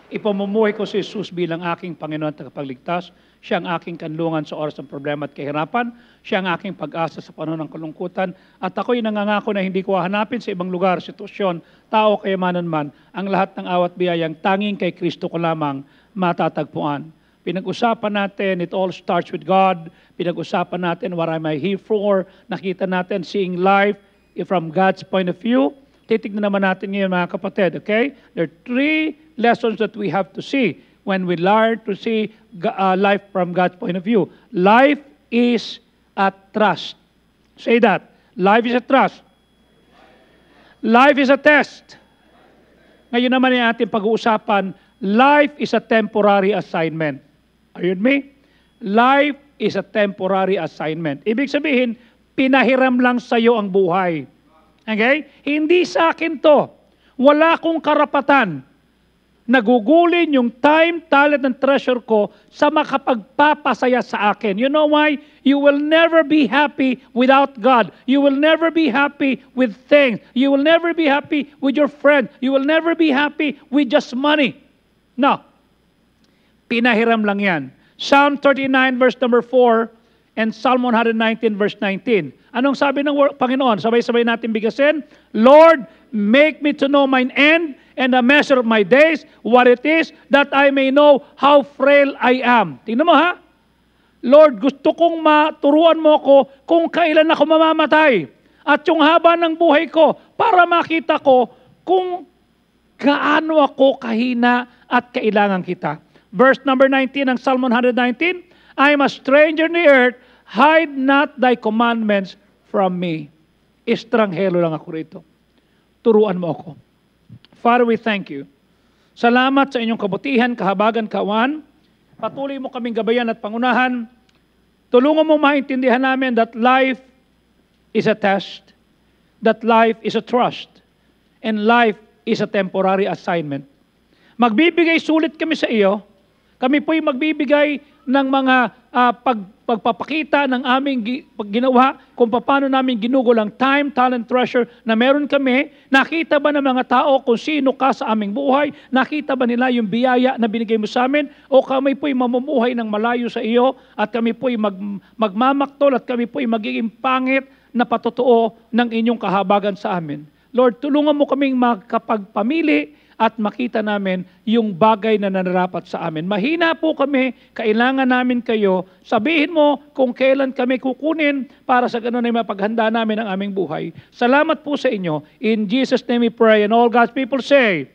Ipamumuhay ko si Jesus bilang aking Panginoon at tagapagligtas. Siya ang aking kanlungan sa oras ng problema at kahirapan. Siya ang aking pag-asa sa panahon ng kalungkutan. At ako'y nangangako na hindi ko hahanapin sa ibang lugar, sitwasyon, tao, kayamanan man, ang lahat ng awat biyayang tanging kay Kristo ko lamang matatagpuan. Pinag-usapan natin, it all starts with God. Pinag-usapan natin, what am I here for? Nakita natin, seeing life from God's point of view. Titignan naman natin ngayon mga kapatid, okay? There are 3 lessons that we have to see when we learn to see life from God's point of view. Life is a trust. Say that. Life is a trust. Life is a test. Ngayon naman yung ating pag-uusapan, life is a temporary assignment. Are you with me? Life is a temporary assignment. Ibig sabihin, pinahiram lang sa iyo ang buhay. Okay? Hindi sa akin to. Wala akong karapatan. Nagugulin yung time, talent, and treasure ko sa makapagpapasaya sa akin. You know why? You will never be happy without God. You will never be happy with things. You will never be happy with your friend. You will never be happy with just money. No. Pinahiram lang yan. Psalm 39 verse number 4 and Psalm 119 verse 19. Anong sabi ng Panginoon? Sabay-sabay natin bigasin. Lord, make me to know mine end and the measure of my days, what it is, that I may know how frail I am. Tingnan mo ha. Lord, gusto kong maturuan mo ko kung kailan ako mamamatay. At yung haba ng buhay ko para makita ko kung gaano ako kahina at kailangan kita. Verse number 19 ng Psalm 119, I am a stranger in the earth, hide not thy commandments from me. Estranghero lang ako rito. Turuan mo ako. Father, we thank you. Salamat sa inyong kabutihan, kahabagan, kawan. Patuloy mo kaming gabayan at pangunahan. Tulungan mo maintindihan namin that life is a test, that life is a trust, and life is a temporary assignment. Magbibigay sulit kami sa iyo. Kami po'y magbibigay ng mga pagpapakita ng aming ginawa kung paano namin ginugol ang time, talent, treasure na meron kami. Nakita ba ng mga tao kung sino ka sa aming buhay? Nakita ba nila yung biyaya na binigay mo sa amin? O kami po'y mamumuhay ng malayo sa iyo at kami po'y magmamaktol at kami po'y magiging pangit na patotoo ng inyong kahabagan sa amin. Lord, tulungan mo kaming makapagpamili at makita namin yung bagay na nararapat sa amin. Mahina po kami, kailangan namin kayo. Sabihin mo kung kailan kami kukunin para sa ganun ay mapaghanda namin ang aming buhay. Salamat po sa inyo. In Jesus' name we pray. And all God's people say,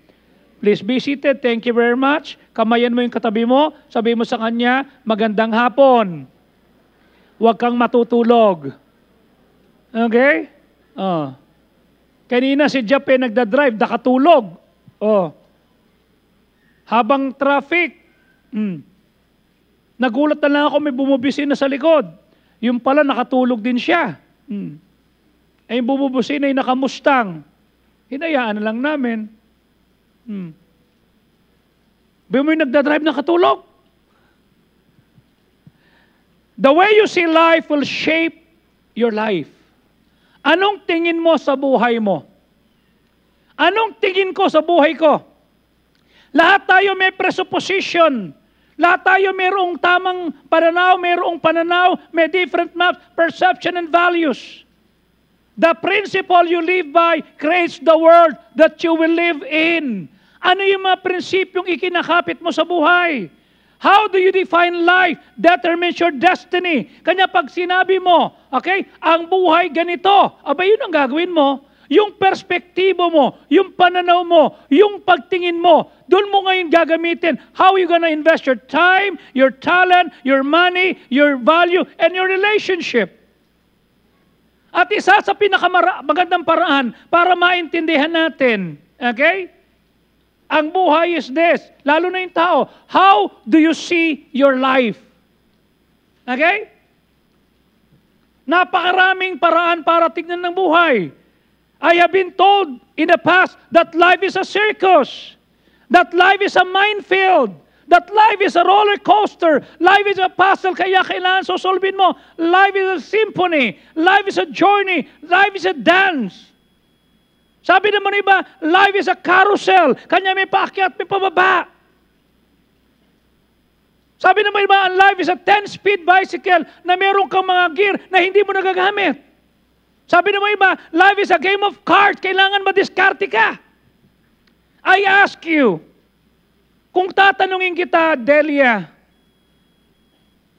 please be seated. Thank you very much. Kamayan mo yung katabi mo. Sabihin mo sa kanya, magandang hapon. Huwag kang matutulog. Okay? Kanina si Jape nagdadrive, nakatulog. Habang traffic, nagulat na lang ako may bumubisin na sa likod. Yung pala nakatulog din siya. Eh yung bumubisin ay nakamustang. Hinayaan na lang namin. Bimo yung nagdadrive nakatulog. The way you see life will shape your life. Anong tingin mo sa buhay mo? Anong tingin ko sa buhay ko? Lahat tayo may presupposition. Lahat tayo mayroong tamang pananaw, mayroong pananaw, may different maps, perception and values. The principle you live by creates the world that you will live in. Ano yung mga prinsipyong ikinakapit mo sa buhay? How do you define life? Determines your destiny. Kanya pag sinabi mo, okay, ang buhay ganito, abay yun ang gagawin mo. Yung perspektibo mo, yung pananaw mo, yung pagtingin mo, doon mo ngayon gagamitin. How you gonna invest your time, your talent, your money, your value, and your relationship. At isa sa pinakamagandang paraan para maintindihan natin, okay? Ang buhay is this, lalo na yung tao, how do you see your life? Okay? Napakaraming paraan para tignan ng buhay. I have been told in the past that life is a circus, that life is a minefield, that life is a roller coaster, life is a puzzle, kaya kailangan sosolvin mo. Life is a symphony, life is a journey, life is a dance. Sabi naman iba, life is a carousel, kanya may paakyat, may pababa. Sabi naman iba, ang life is a 10-speed bicycle na meron kang mga gear na hindi mo nagagamit. Sabi naman iba, life is a game of cards. Kailangan madiskarte ka. I ask you, kung tatanungin kita, Delia,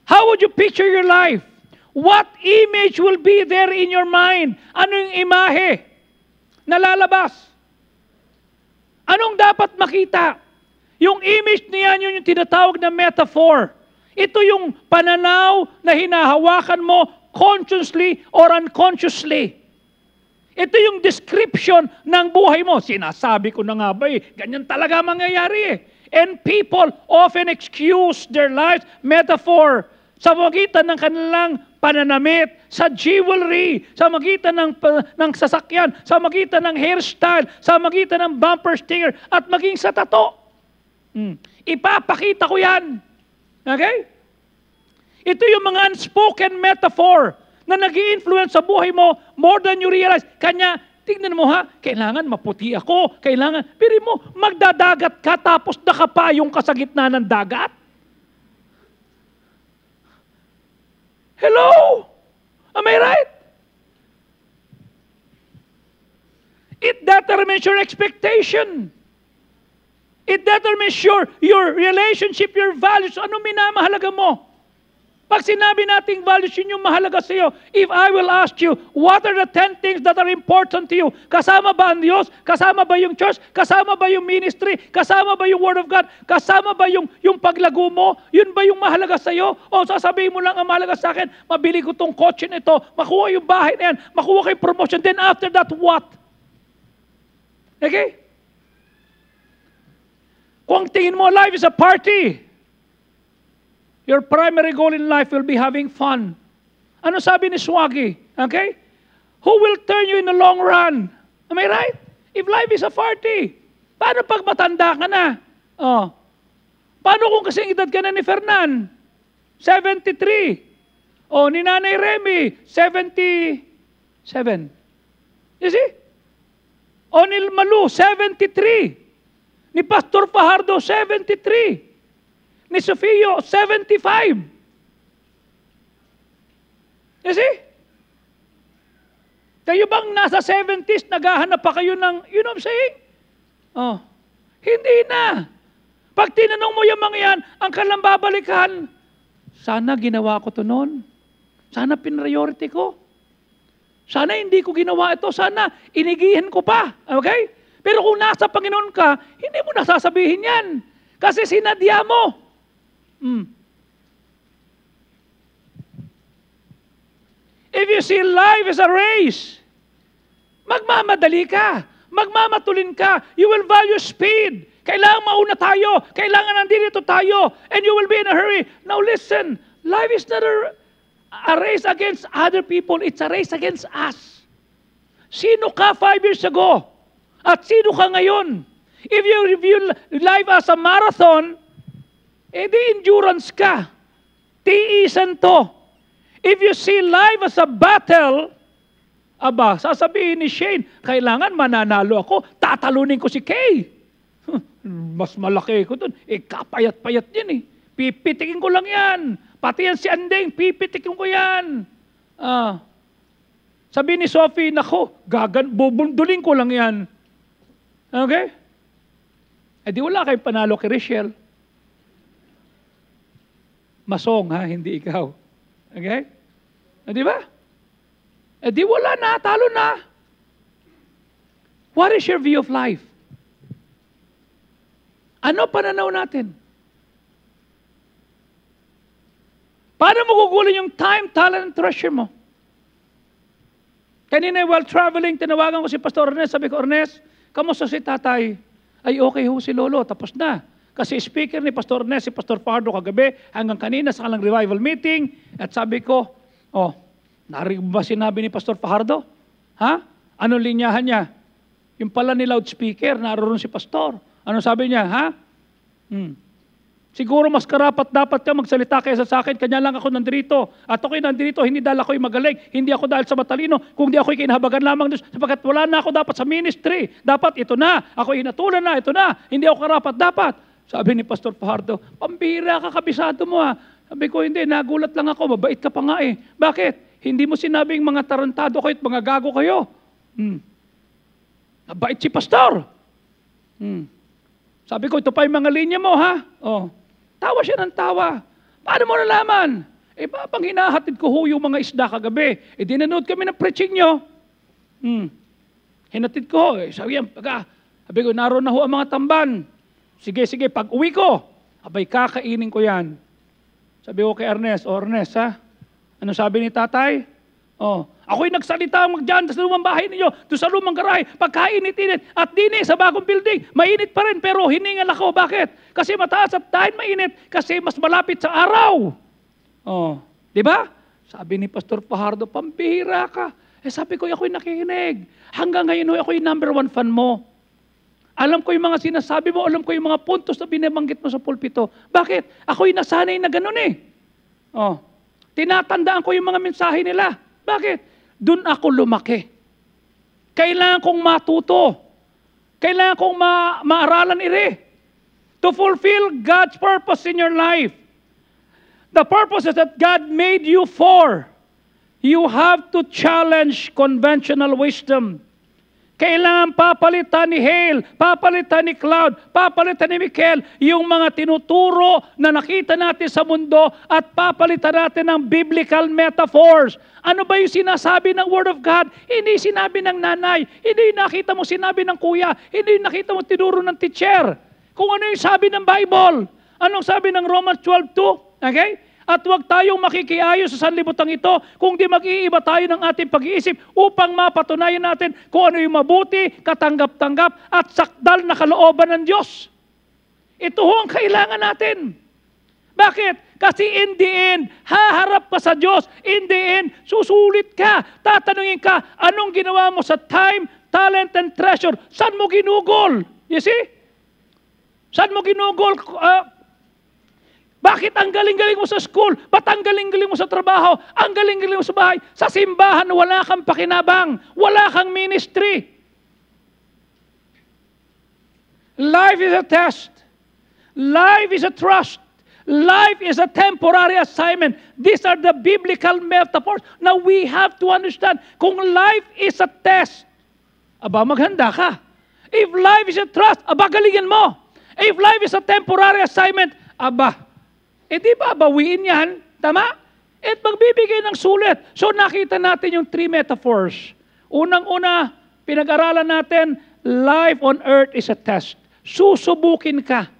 how would you picture your life? What image will be there in your mind? Ano yung imahe na lalabas? Anong dapat makita? Yung image niyan, yun yung tinatawag na metaphor. Ito yung pananaw na hinahawakan mo consciously or unconsciously. Ito yung description ng buhay mo. Sinasabi ko na nga ba ganyan talaga mangyayari And people often excuse their lives, metaphor, sa magitan ng kanilang pananamit, sa jewelry, sa magitan ng sasakyan, sa magitan ng hairstyle, sa magitan ng bumper sticker, at maging sa tato. Ipapakita ko yan. Okay? Ito yung mga unspoken metaphor na nag-i-influence sa buhay mo more than you realize. Kanya, tignan mo ha, kailangan maputi ako, kailangan, pero mo, magdadagat ka tapos nakapayong ka sa gitna ng dagat. Hello? Am I right? It determines your expectation. It determines your relationship, your values. Ano minamahalaga mo? Pag sinabi nating values, yun yung mahalaga sa iyo. If I will ask you, what are the 10 things that are important to you? Kasama ba ang Diyos? Kasama ba yung church? Kasama ba yung ministry? Kasama ba yung Word of God? Kasama ba yung paglago mo? Yun ba yung mahalaga sa iyo? O sasabihin mo lang ang mahalaga sa akin, mabili ko tong kotse nito, makuha yung bahay na yan, makuha ko yung promotion, then after that, what? Okay? Kung tingin mo, life is a party, your primary goal in life will be having fun. Ano sabi ni Swaggy? Okay? Who will turn you in the long run? Am I right? If life is a party, paano pag matanda ka na? Oh. Paano kung kasing edad ka na ni Fernan? 73. O ni Nanay Remy, 77. You see? O ni Malu, 73. Ni Pastor Fajardo, 73. Ni Sofio, 75. You see? Kayo bang nasa 70s, naghahanap pa kayo ng, you know what I'm saying? Oh, hindi na. Pag tinanong mo yung mga yan, ang kanilang babalikan, sana ginawa ko to noon. Sana pinriority ko. Sana hindi ko ginawa ito. Sana inigihin ko pa. Okay? Pero kung nasa Panginoon ka, hindi mo nasasabihin yan. Kasi sinadya mo. If you see life as a race, magmamadali ka, magmamatulin ka, you will value speed. Kailangan mauna tayo, kailangan nandito tayo, and you will be in a hurry. Now listen, life is not a race against other people, it's a race against us. Sino ka 5 years ago? At sino ka ngayon? If you review life as a marathon, di endurance ka. Tiisan to. If you see life as a battle, aba, sasabihin ni Shane, kailangan mananalo ako, tatalunin ko si Kay. Mas malaki ko dun. Kapayat-payat yan eh. Pipitikin ko lang yan. Pati yan si Andeng, pipitikin ko yan. Sabi ni Sophie, nako, bubundulin ko lang yan. Okay? Di wala kayong panalo kay Rachel. Masong ha, hindi ikaw. Okay? Di ba? Di wala na, talo na. What is your view of life? Ano pananaw natin? Paano mo gugulin yung time, talent, and treasure mo? Kanina while traveling, tinawagan ko si Pastor Ernest. Sabi ko, Ernest, kamusta si tatay? Ay, okay ho si Lolo, tapos na. Kasi speaker ni Pastor Ernest, si Pastor Fajardo kagabi, hanggang kanina sa kalang revival meeting, at sabi ko, narinig ba sinabi ni Pastor Fajardo? Ha? Anong linyahan niya? Yung pala ni loudspeaker, naroon si Pastor. Ano sabi niya? Ha? Siguro mas karapat dapat ka magsalita kaysa sa akin, kanya lang ako nandito. At ako'y nandito, hindi dahil ako'y magaling, hindi ako dahil sa matalino, kundi ako'y kinahabagan lamang Diyos, sapagkat wala na ako dapat sa ministry. Dapat ito na, ako inatulan na, ito na, hindi ako karapat dapat. Sabi ni Pastor Fajardo, pambihira ka, kabisado mo ha. Sabi ko, hindi, nagulat lang ako, mabait ka pa nga eh. Bakit? Hindi mo sinabing mga tarantado kayo at mga gago kayo. Mabait si Pastor. Sabi ko, ito pa yung mga linya mo ha. Oh. Tawa siya ng tawa. Paano mo nalaman? Babang hinahatid ko yung mga isda kagabi. Dinanood kami ng preaching nyo. Hinatid ko. Sabi ko, naroon na ho ang mga tamban. Sige, pag uwi ko, abay kakainin ko yan. Sabi ko kay Ernest, Ernest ha? Ano sabi ni tatay? Ako'y nagsalita magdyan sa lumang bahay ninyo, doon sa lumang garahe, pagkainit-init, at dini sa bagong building, mainit pa rin, pero hiningal ako. Bakit? Kasi mataas at dahil mainit, kasi mas malapit sa araw. Di ba? Sabi ni Pastor Fajardo, pambihira ka. Sabi ko, ako'y nakikinig. Hanggang ngayon, ako'y number 1 fan mo. Alam ko yung mga sinasabi mo, alam ko yung mga puntos na binabanggit mo sa pulpito. Bakit? Ako'y nasanay na ganun eh. Tinatandaan ko yung mga mensahe nila. Bakit? Doon ako lumaki. Kailangan kong matuto. Kailangan kong maaralan ire. To fulfill God's purpose in your life. The purposes that God made you for. You have to challenge conventional wisdom. Kailangan papalitan ni Hale, papalitan ni Cloud, papalitan ni Michael yung mga tinuturo na nakita natin sa mundo at papalitan natin ng biblical metaphors. Ano ba yung sinasabi ng Word of God? Hindi sinabi ng nanay, hindi nakita mo sinabi ng kuya, hindi nakita mo tinuro ng teacher. Kung ano yung sabi ng Bible. Anong sabi ng Romans 12:2? Okay? At huwag tayong makikiayo sa sanlibutan ito kung di mag-iiba tayo ng ating pag-iisip upang mapatunayan natin kung ano yung mabuti, katanggap-tanggap at sakdal na kalooban ng Diyos. Ito ho ang kailangan natin. Bakit? Kasi in the end, haharap ka sa Diyos. In the end, susulit ka. Tatanungin ka, anong ginawa mo sa time, talent, and treasure? Saan mo ginugol? You see? Saan mo ginugol? Bakit ang galing-galing mo sa school? Ba't ang galing-galing mo sa trabaho? Ang galing-galing mo sa bahay? Sa simbahan, wala kang pakinabang. Wala kang ministry. Life is a test. Life is a trust. Life is a temporary assignment. These are the biblical metaphors. Now we have to understand, kung life is a test, maghanda ka. If life is a trust, galingan mo. If life is a temporary assignment, di ba bawiin yan? Tama? At magbibigay ng sulit. So nakita natin yung 3 metaphors. Unang-una, pinag-aralan natin, life on earth is a test. Susubukin ka.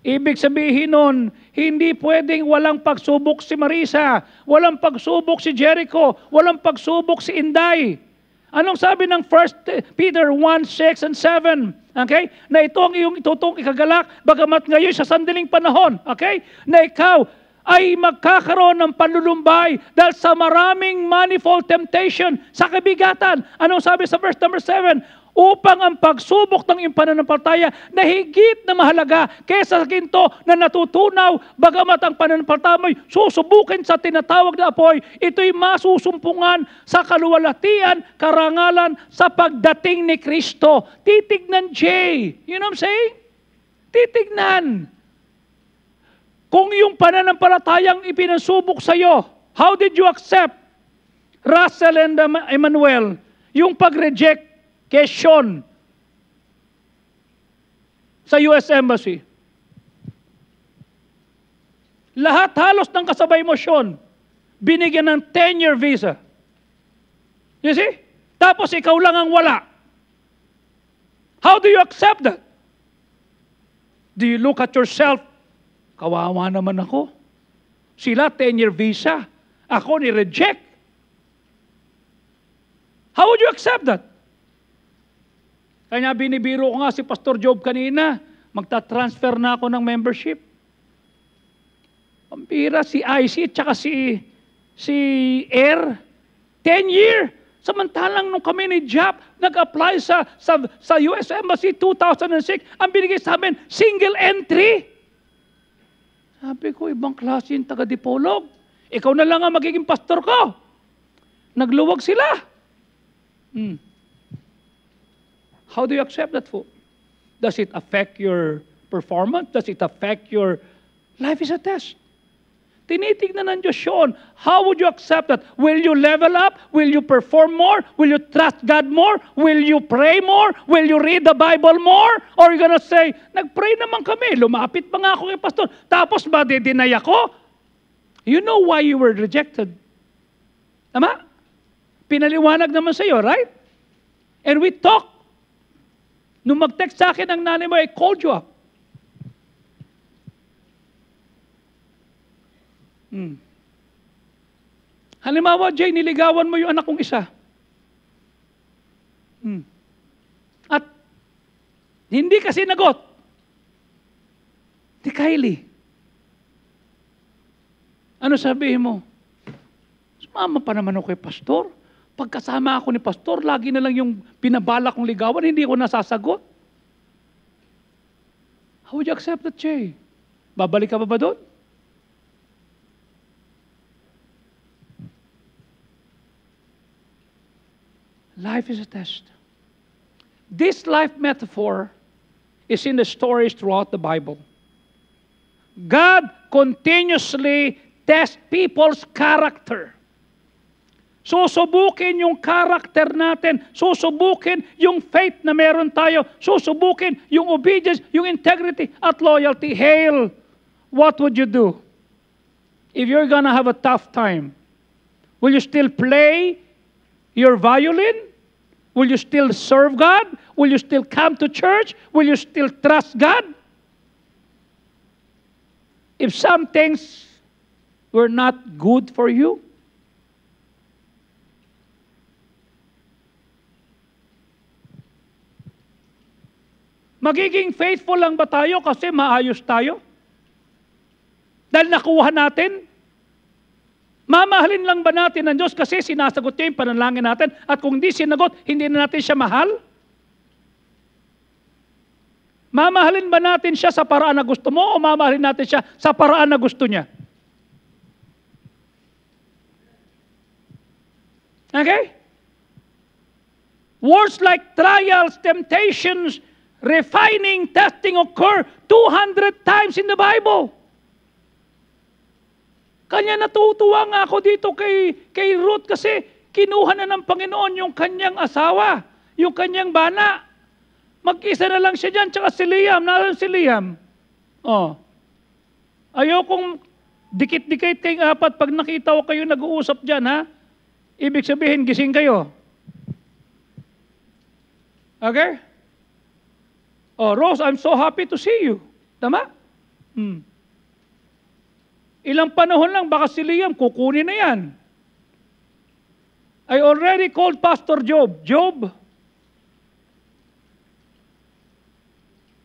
Ibig sabihin nun, hindi pwedeng walang pagsubok si Marisa, walang pagsubok si Jericho, walang pagsubok si Inday. Anong sabi ng 1 Peter 1:6 and 7? Okay? Na ito ang iyong itutong ikagalak, bagamat ngayon sa sandaling panahon, okay? Na ikaw ay magkakaroon ng panlulumbay dahil sa maraming manifold temptation, sa kabigatan. Anong sabi sa verse number 7? Upang ang pagsubok ng iyong pananampalataya na higit na mahalaga kaysa sa ginto na natutunaw, bagamat ang pananampalataya mo'y susubukin sa tinatawag na apoy, ito'y masusumpungan sa kaluwalhatian, karangalan sa pagdating ni Kristo. Titignan, Jay. You know what I'm saying? Titignan. Kung yung pananampalatayang ipinasubok sa iyo, how did you accept? Russell and Emmanuel, yung pag-reject kay Sean sa US Embassy. Lahat halos ng kasabay mo, Sean, binigyan ng 10-year visa. You see? Tapos ikaw lang ang wala. How do you accept that? Do you look at yourself? Kawawa naman ako. Sila 10-year visa. Ako ni-reject. How would you accept that? Kanya binibiro ko nga si Pastor Job kanina, magta-transfer na ako ng membership. Pampira si IC at saka si Air, 10-year. Samantalang nung kami ni Job, nag-apply sa US Embassy 2006, ang binigay sa amin, single entry. Sabi ko, ibang klase yung taga-dipolog. Ikaw na lang ang magiging pastor ko. Nagluwag sila. How do you accept that food? Does it affect your performance? Does it affect your... Life is a test. Tinitignan ng Diyos yun. How would you accept that? Will you level up? Will you perform more? Will you trust God more? Will you pray more? Will you read the Bible more? Or are you gonna say, nag-pray naman kami, lumapit pa nga ako kay pastor, tapos ba didinay ako? You know why you were rejected. Tama? Pinaliwanag naman sa iyo, right? And we talk. Nung mag-text sa akin ang nanay mo, I called you up. Halimbawa, Jay, niligawan mo yung anak kong isa. At hindi ka sinagot. Di Kylie. Ano sabihin mo? Sumama pa naman ako kay pastor. Pagkasama ako ni pastor, lagi na lang yung pinabala kong ligawan, hindi ko nasasagot. How would you accept that, Jay? Babalik ka ba doon? Life is a test. This life metaphor is in the stories throughout the Bible. God continuously tests people's character. Susubukin yung character natin. Susubukin yung faith na meron tayo. Susubukin yung obedience, yung integrity at loyalty. Hail, what would you do? If you're gonna have a tough time, will you still play your violin? Will you still serve God? Will you still come to church? Will you still trust God? If some things were not good for you, magiging faithful lang ba tayo kasi maayos tayo? Dahil nakuha natin? Mamahalin lang ba natin ang Diyos kasi sinasagot niya yung panalangin natin at kung hindi sinagot, hindi na natin siya mahal? Mamahalin ba natin siya sa paraan na gusto mo o mamahalin natin siya sa paraan na gusto niya? Okay? Words like trials, temptations, refining, testing occur 200 times in the Bible. Kanya natutuwa nga ako dito kay Ruth kasi kinuha na ng Panginoon yung kanyang asawa, yung kanyang bana. Mag-isa na lang siya dyan, tsaka si Liam. Nalang si Liam. Oh. Ayokong dikit-dikit kayong apat pag nakita ko kayo nag-uusap dyan, ha? Ibig sabihin, gising kayo. Okay? Oh, Rose, I'm so happy to see you. Tama? Ilang panahon lang, baka si Liam, kukunin na yan. I already called Pastor Job. Job,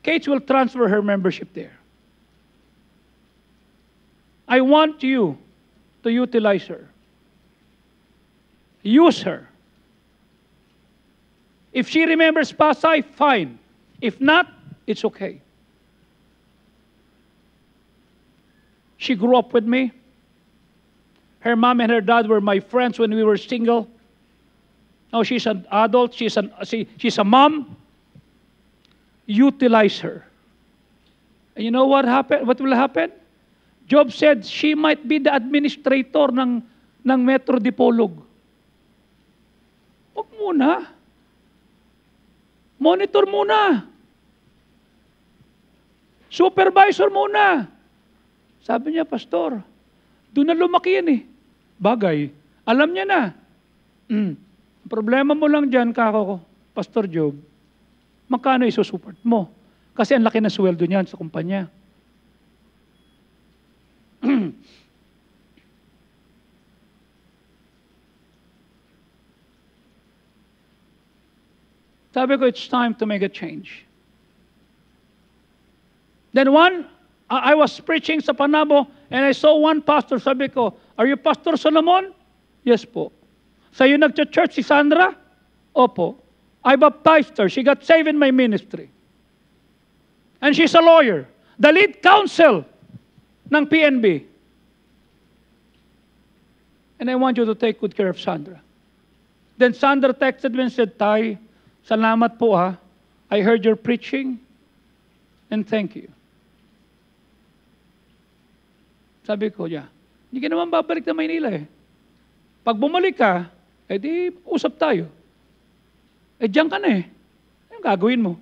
Kate will transfer her membership there. I want you to utilize her. Use her. If she remembers Pasay, fine. If not, it's okay. She grew up with me. Her mom and her dad were my friends when we were single. Now she's an adult. She's a mom. Utilize her. And you know what happened? What will happen? Job said she might be the administrator ng Metro Dipolog. Huwag muna. Monitor muna. Supervisor muna. Sabi niya, Pastor, doon na lumaki yan eh. Bagay. Alam niya na. Problema mo lang dyan, kako ko, Pastor Job, magkano isusuport mo? Kasi ang laki ng sweldo niyan sa kumpanya. Sabi ko, it's time to make a change. Then I was preaching sa Panabo and I saw one pastor. Sabi ko, are you Pastor Solomon? Yes po. Sa'yo nagcha-church si Sandra? Opo. I baptized her. She got saved in my ministry. And she's a lawyer. The lead counsel ng PNB. And I want you to take good care of Sandra. Then Sandra texted me and said, Tay, salamat po ha. I heard your preaching and thank you. Sabi ko, hindi ka naman babalik na Maynila eh. Pag bumalik ka, di usap tayo. Diyan ka na eh. Anong gagawin mo?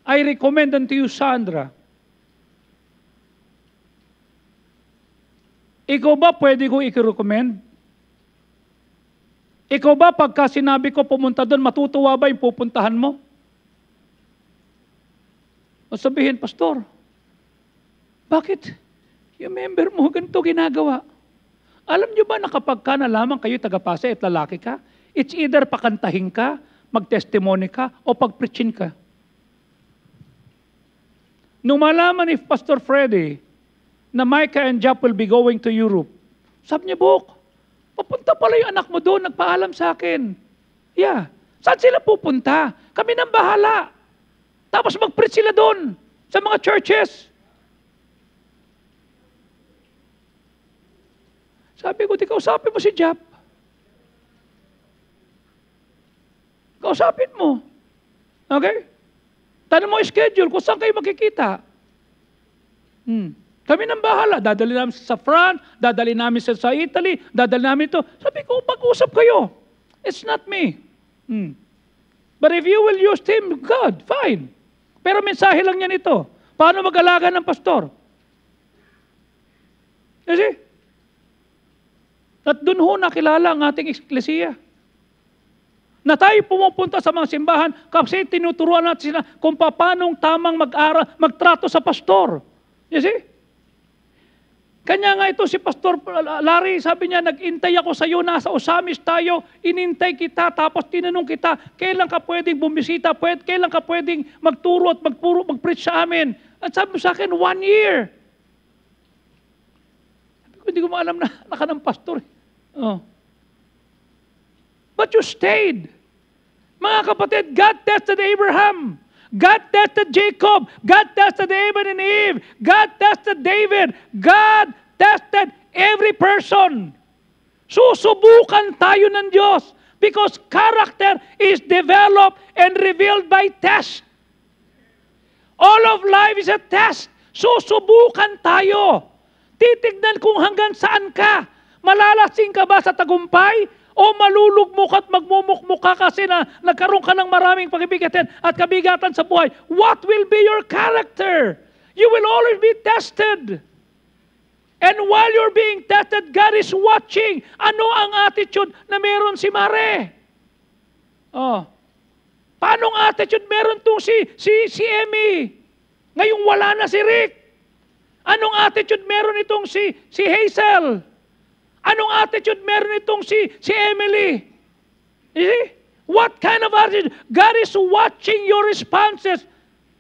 I recommend unto you, Sandra, ikaw ba pwede ko i-recommend? Ikaw ba pagka sinabi ko pumunta doon, matutuwa ba yung pupuntahan mo? O sabihin, Pastor, bakit? Yung member mo, ganito ginagawa. Alam nyo ba na kapag ka na lamang kayo taga-Pasay at lalaki ka, it's either pakantahin ka, mag-testimony ka, o pag-preachin ka. Nung malaman ni Pastor Freddy na Micah and Jap will be going to Europe, sabi niya, Bok, papunta pala yung anak mo doon, nagpaalam sa akin. Saan sila pupunta? Kami nang bahala. Tapos mag-preach sila doon sa mga churches. Sabi ko, di kausapin mo si Jap. Kausapin mo. Okay? Tanong mo schedule kung saan kayo makikita. Kami nang bahala. Dadali namin sa France, dadali namin sa Italy, dadali namin ito. Sabi ko, pag-usap kayo. It's not me. But if you will use him, God, fine. Pero mensahe lang niya nito. Paano mag-alaga ng pastor? Kasi, at doon ho nakilala ang ating eklesiya. Na tayo pumupunta sa mga simbahan kasi tinuturuan natin sila kung paanong tamang mag-aral, magtrato sa pastor. You see? Kanya nga ito si Pastor Larry, sabi niya, nag-intay ako sa iyo, nasa Osamis tayo, inintay kita, tapos tinanong kita, kailan ka pwedeng bumisita, kailan ka pwedeng magturo at mag-preach sa amin. At sabi mo sa akin, 1 year. Sabi ko, hindi ko maalam na naka ng pastor. But you stayed. Mga kapatid, God tested Abraham. God tested Jacob. God tested Adam and Eve. God tested David. God tested every person. Susubukan tayo ng Diyos because character is developed and revealed by test. All of life is a test. Susubukan tayo. Titignan kung hanggang saan ka. Malalasing ka ba sa tagumpay? O malulugmok at magmumukmuk ka kasi na nagkaroon ka ng maraming pagbibigatin at kabigatan sa buhay. What will be your character? You will always be tested. And while you're being tested, God is watching. Ano ang attitude na meron si Mare? Paanong attitude meron tong si Emmy? Ngayong wala na si Rick. Anong attitude meron itong si Hazel? Anong attitude meron itong si Emily? You see? What kind of attitude? God is watching your responses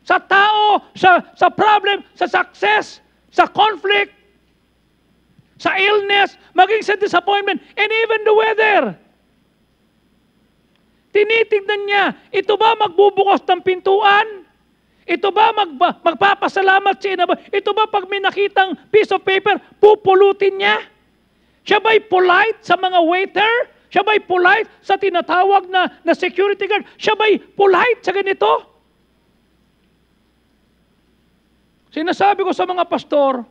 sa tao, sa problem, sa success, sa conflict, sa illness, maging sa disappointment, and even the weather. Tinitignan niya, ito ba magbubukas ng pintuan? Ito ba magpapasalamat si Ina? Ito ba pag may nakitang piece of paper, pupulutin niya? Siya ba'y polite sa mga waiter? Siya ba'y polite sa tinatawag na security guard? Siya ba'y polite sa ganito? Sinasabi ko sa mga pastor,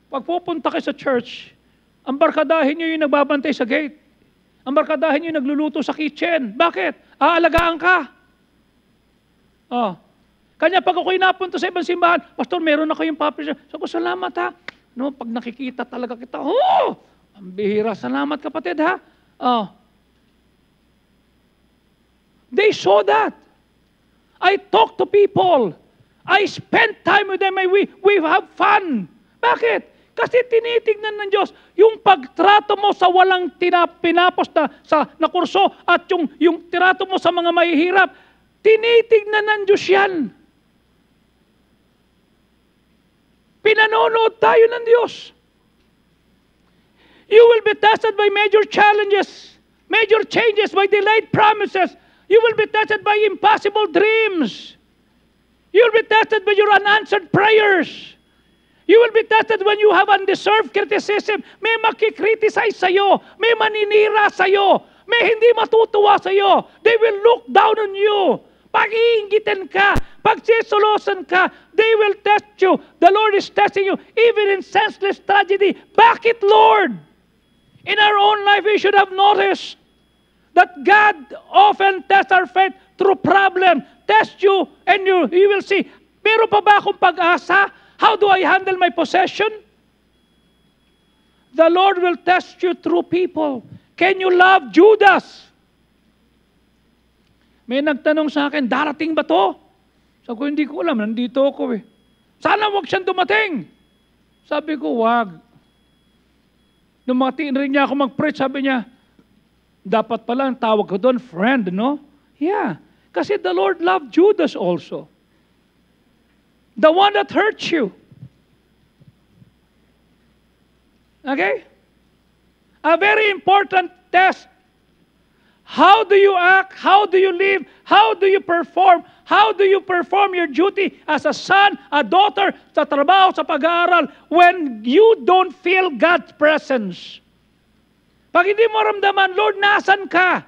pag pupunta kayo sa church, ang barkadahin nyo yung nagbabantay sa gate. Ang barkadahin nyo yung nagluluto sa kitchen. Bakit? Aalagaan ka. Kanya pag ako'y napunta sa ibang simbahan, Pastor, meron ako yung papi. Sabi ko, salamat ha. No, pag nakikita talaga kita, ang bihira. Salamat kapatid ha. They saw that. I talk to people. I spend time with them. We have fun. Bakit? Kasi tinitignan ng Diyos yung pagtrato mo sa walang pinapos na kurso at yung trato mo sa mga mahihirap. Tinitignan ng Diyos yan. Pinanonood tayo ng Diyos. You will be tested by major challenges, major changes, by delayed promises. You will be tested by impossible dreams. You will be tested by your unanswered prayers. You will be tested when you have undeserved criticism. May makikriticize sa'yo. May maninira sa'yo. May hindi matutuwa sa'yo. They will look down on you. Pag-iingitin ka, pagsisulusan ka, they will test you. The Lord is testing you, even in senseless tragedy. Bakit, Lord? In our own life, we should have noticed that God often tests our faith through problem. Test you, and you will see, meron pa ba akong pag-asa? How do I handle my possession? The Lord will test you through people. Can you love Judas? May nagtanong sa akin, darating ba to? Sabi ko, hindi ko alam, nandito ako eh. Sana wag siyang dumating. Sabi ko, wag. Dumating rin niya ako mag-preach, sabi niya, dapat pala ang tawag ko doon, friend, no? Yeah. Kasi the Lord loved Judas also. The one that hurts you. Okay? A very important test. How do you act? How do you live? How do you perform? How do you perform your duty as a son, a daughter, sa trabaho, sa pag-aaral, when you don't feel God's presence? Pag hindi mo ramdaman, Lord, nasan ka?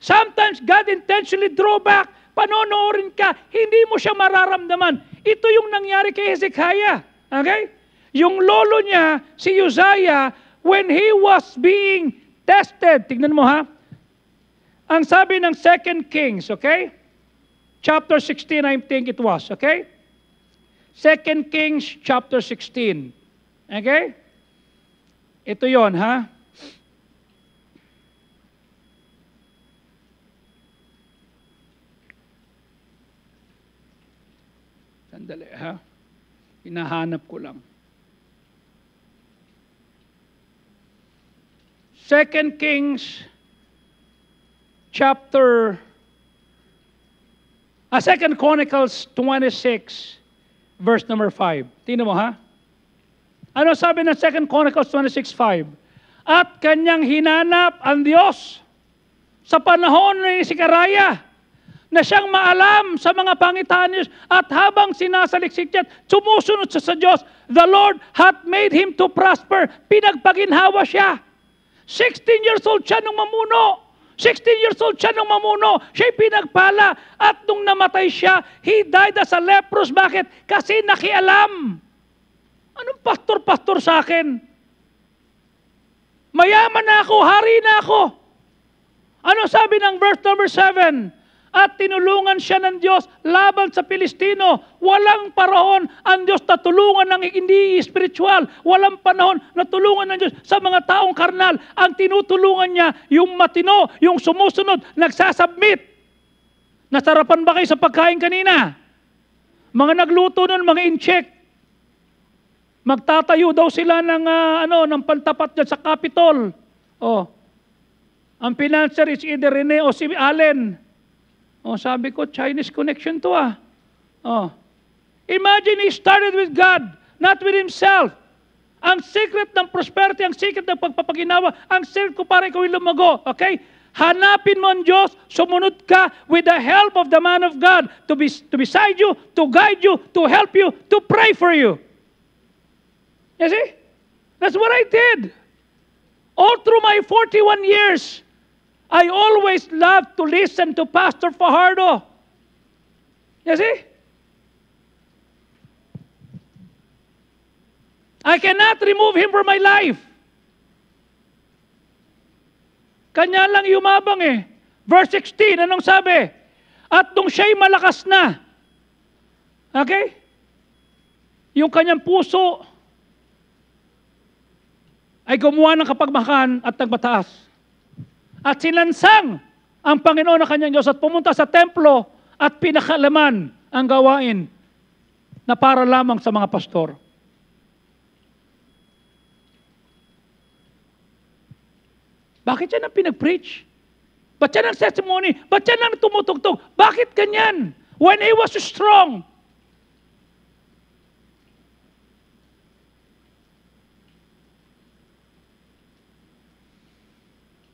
Sometimes God intentionally draw back, panonoorin ka, hindi mo siya mararamdaman. Ito yung nangyari kay Hezekiah. Okay? Yung lolo niya, si Uzziah, when he was being tested, tignan mo ha, ang sabi ng 2 Kings, okay? Chapter 16, I think it was, okay? 2 Kings, chapter 16. Okay? Ito yon ha? Sandali, ha? Hinahanap ko lang. 2 Kings, chapter 2 Chronicles 26, verse number 5. Tingnan mo, ha? Ano sabi ng 2 Chronicles 26:5? At kanyang hinanap ang Diyos sa panahon ni Hezekiah na siyang maalam sa mga pangitaan niya, at habang sinasaliksik niya, sumusunod sa Diyos, the Lord hath made him to prosper. Pinagpaginhawa siya. 16 years old siya nung mamuno. 16 years old siya nung mamuno. Siya'y pinagpala. At nung namatay siya, he died as a leprous. Bakit? Kasi nakialam. Anong pastor sa akin? Mayaman na ako, hari na ako. Ano sabi ng verse number 7? At tinulungan siya ng Diyos laban sa Pilistino. Walang panahon ang Diyos na tulungan ng hindi spiritual. Walang panahon na tulungan ng Diyos sa mga taong karnal. Ang tinutulungan niya, yung matino, yung sumusunod, nagsasubmit. Nasarapan ba kayo sa pagkain kanina? Mga nagluto nun, mga in-check. Magtatayo daw sila ng, ng pantapat dyan sa Capitol. Oh. Ang financer is either Rene o si Allen. Oh, sabi ko, Chinese connection to ah. Oh. Imagine he started with God, not with himself. Ang secret ng prosperity, ang secret ng pagpapaginawa, ang secret ko para ikaw lumago. Okay? Hanapin mo ang Diyos, sumunod ka with the help of the man of God to beside you, to guide you, to help you, to pray for you. You see? That's what I did. All through my 41 years, I always loved to listen to Pastor Fajardo. You see? I cannot remove him from my life. Kanya lang yumabang eh. Verse 16, anong sabi? At nung siya'y malakas na, okay? Yung kanyang puso ay gumawa ng kapagmakan at nagmataas. At sinansang ang Panginoon na kanyang Diyos at pumunta sa templo at pinakalaman ang gawain na para lamang sa mga pastor. Bakit yan ang pinag-preach? Ba't yan ang testimony? Ba't yan ang tumutugtog? Bakit ganyan? When he was strong.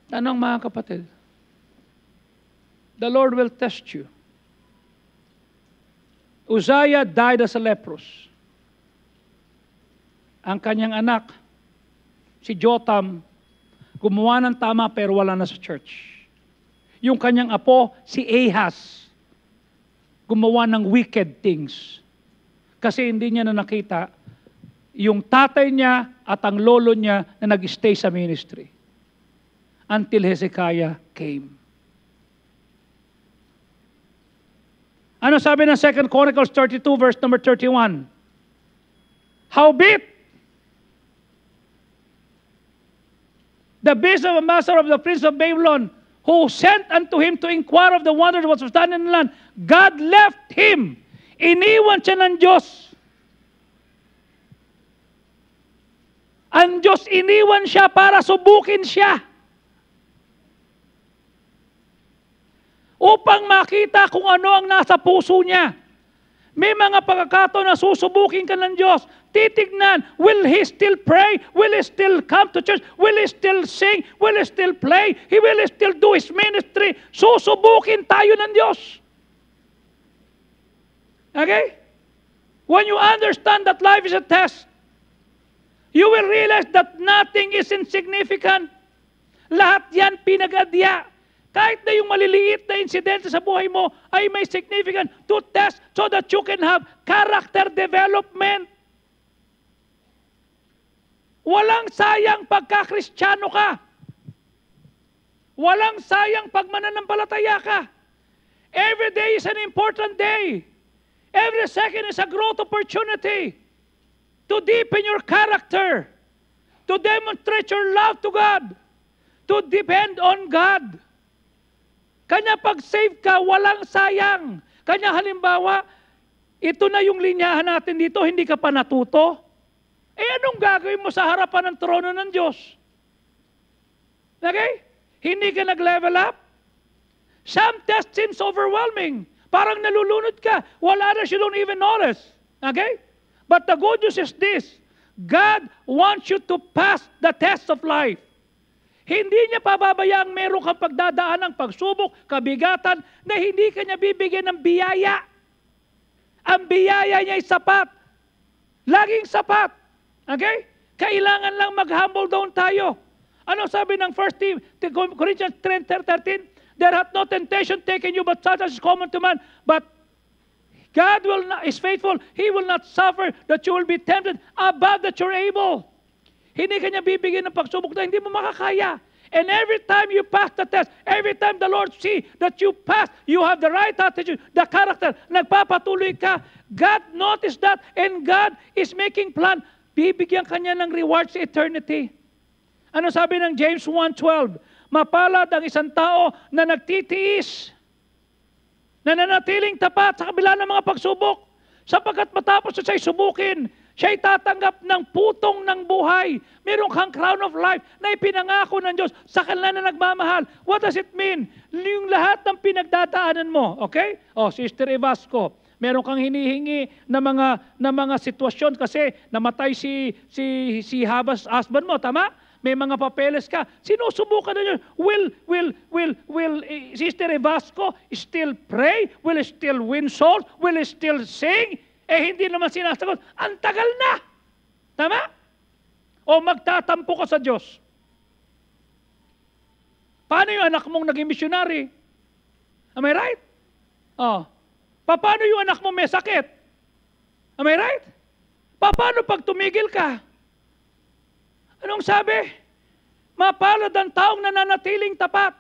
Tanong mga kapatid, the Lord will test you. Uzziah died as a leprous. Ang kanyang anak, si Jotham, gumawa ng tama pero wala na sa church. Yung kanyang apo, si Ahaz, gumawa ng wicked things. Kasi hindi niya na nakita yung tatay niya at ang lolo niya na nag-stay sa ministry. Until Hezekiah came. Ano sabi ng 2 Chronicles 32 verse number 31? Howbeit, the beast of a master of the prince of Babylon, who sent unto him to inquire of the wonder that was done in the land, God left him. Iniwan siya ng Diyos. Ang Diyos iniwan siya para subukin siya. Upang makita kung ano ang nasa puso niya. May mga pagkakataon na susubukin ka ng Diyos. Titignan, will He still pray? Will He still come to church? Will He still sing? Will He still play? Will He still do His ministry? Susubukin tayo ng Diyos. Okay? When you understand that life is a test, you will realize that nothing is insignificant. Lahat yan pinagadya. Kahit na yung maliliit na insidente sa buhay mo ay may significant to test so that you can have character development. Walang sayang pagka-Kristiyano ka. Walang sayang pag mananampalataya ka. Every day is an important day. Every second is a growth opportunity to deepen your character, to demonstrate your love to God, to depend on God. Kanya pag save ka, walang sayang. Kanya halimbawa, ito na yung linyahan natin dito, hindi ka pa natuto. Anong gagawin mo sa harapan ng trono ng Diyos? Okay? Hindi ka nag-level up? Some test seems overwhelming. Parang nalulunod ka. While others you don't even notice. Okay? But the good news is this. God wants you to pass the test of life. Hindi niya pababayaang meron kang pagdadaan ng pagsubok, kabigatan, na hindi ka niya bibigyan ng biyaya. Ang biyaya niya ay sapat. Laging sapat. Okay? Kailangan lang mag-humble down tayo. Ano sabi ng 1 Corinthians 13? There hath no temptation taken you, but such as is common to man. But God is faithful. He will not suffer that you will be tempted above that you're able. Hindi kanya bibigyan ng pagsubok na hindi mo makakaya. And every time you pass the test, every time the Lord see that you pass, you have the right attitude, the character, nagpapatuloy ka, God noticed that and God is making plan. Bibigyan kanya ng reward sa eternity. Ano sabi ng James 1:12? Mapalad ang isang tao na nagtitiis, na nanatiling tapat sa kabila ng mga pagsubok, sapagkat matapos na siya'y subukin, siya'y tatanggap ng putong ng buhay. Meron kang crown of life na ipinangako ng Diyos sa kanila na nagmamahal. What does it mean? Yung lahat ng pinagdadaanan mo, okay? Sister Evasco, meron kang hinihingi na mga sitwasyon kasi namatay si husband mo, tama? May mga papeles ka. Sinusubukan na yun. Will Sister Evasco still pray? Will still win souls? Will still sing? Hindi naman sinasagot. Ang tagal na. Tama? O magtatampo ka sa Diyos. Paano yung anak mong naging missionary? Am I right? Paano yung anak mo may sakit? Am I right? Paano pag tumigil ka? Anong sabi? Mapalad ang taong nananatiling tapat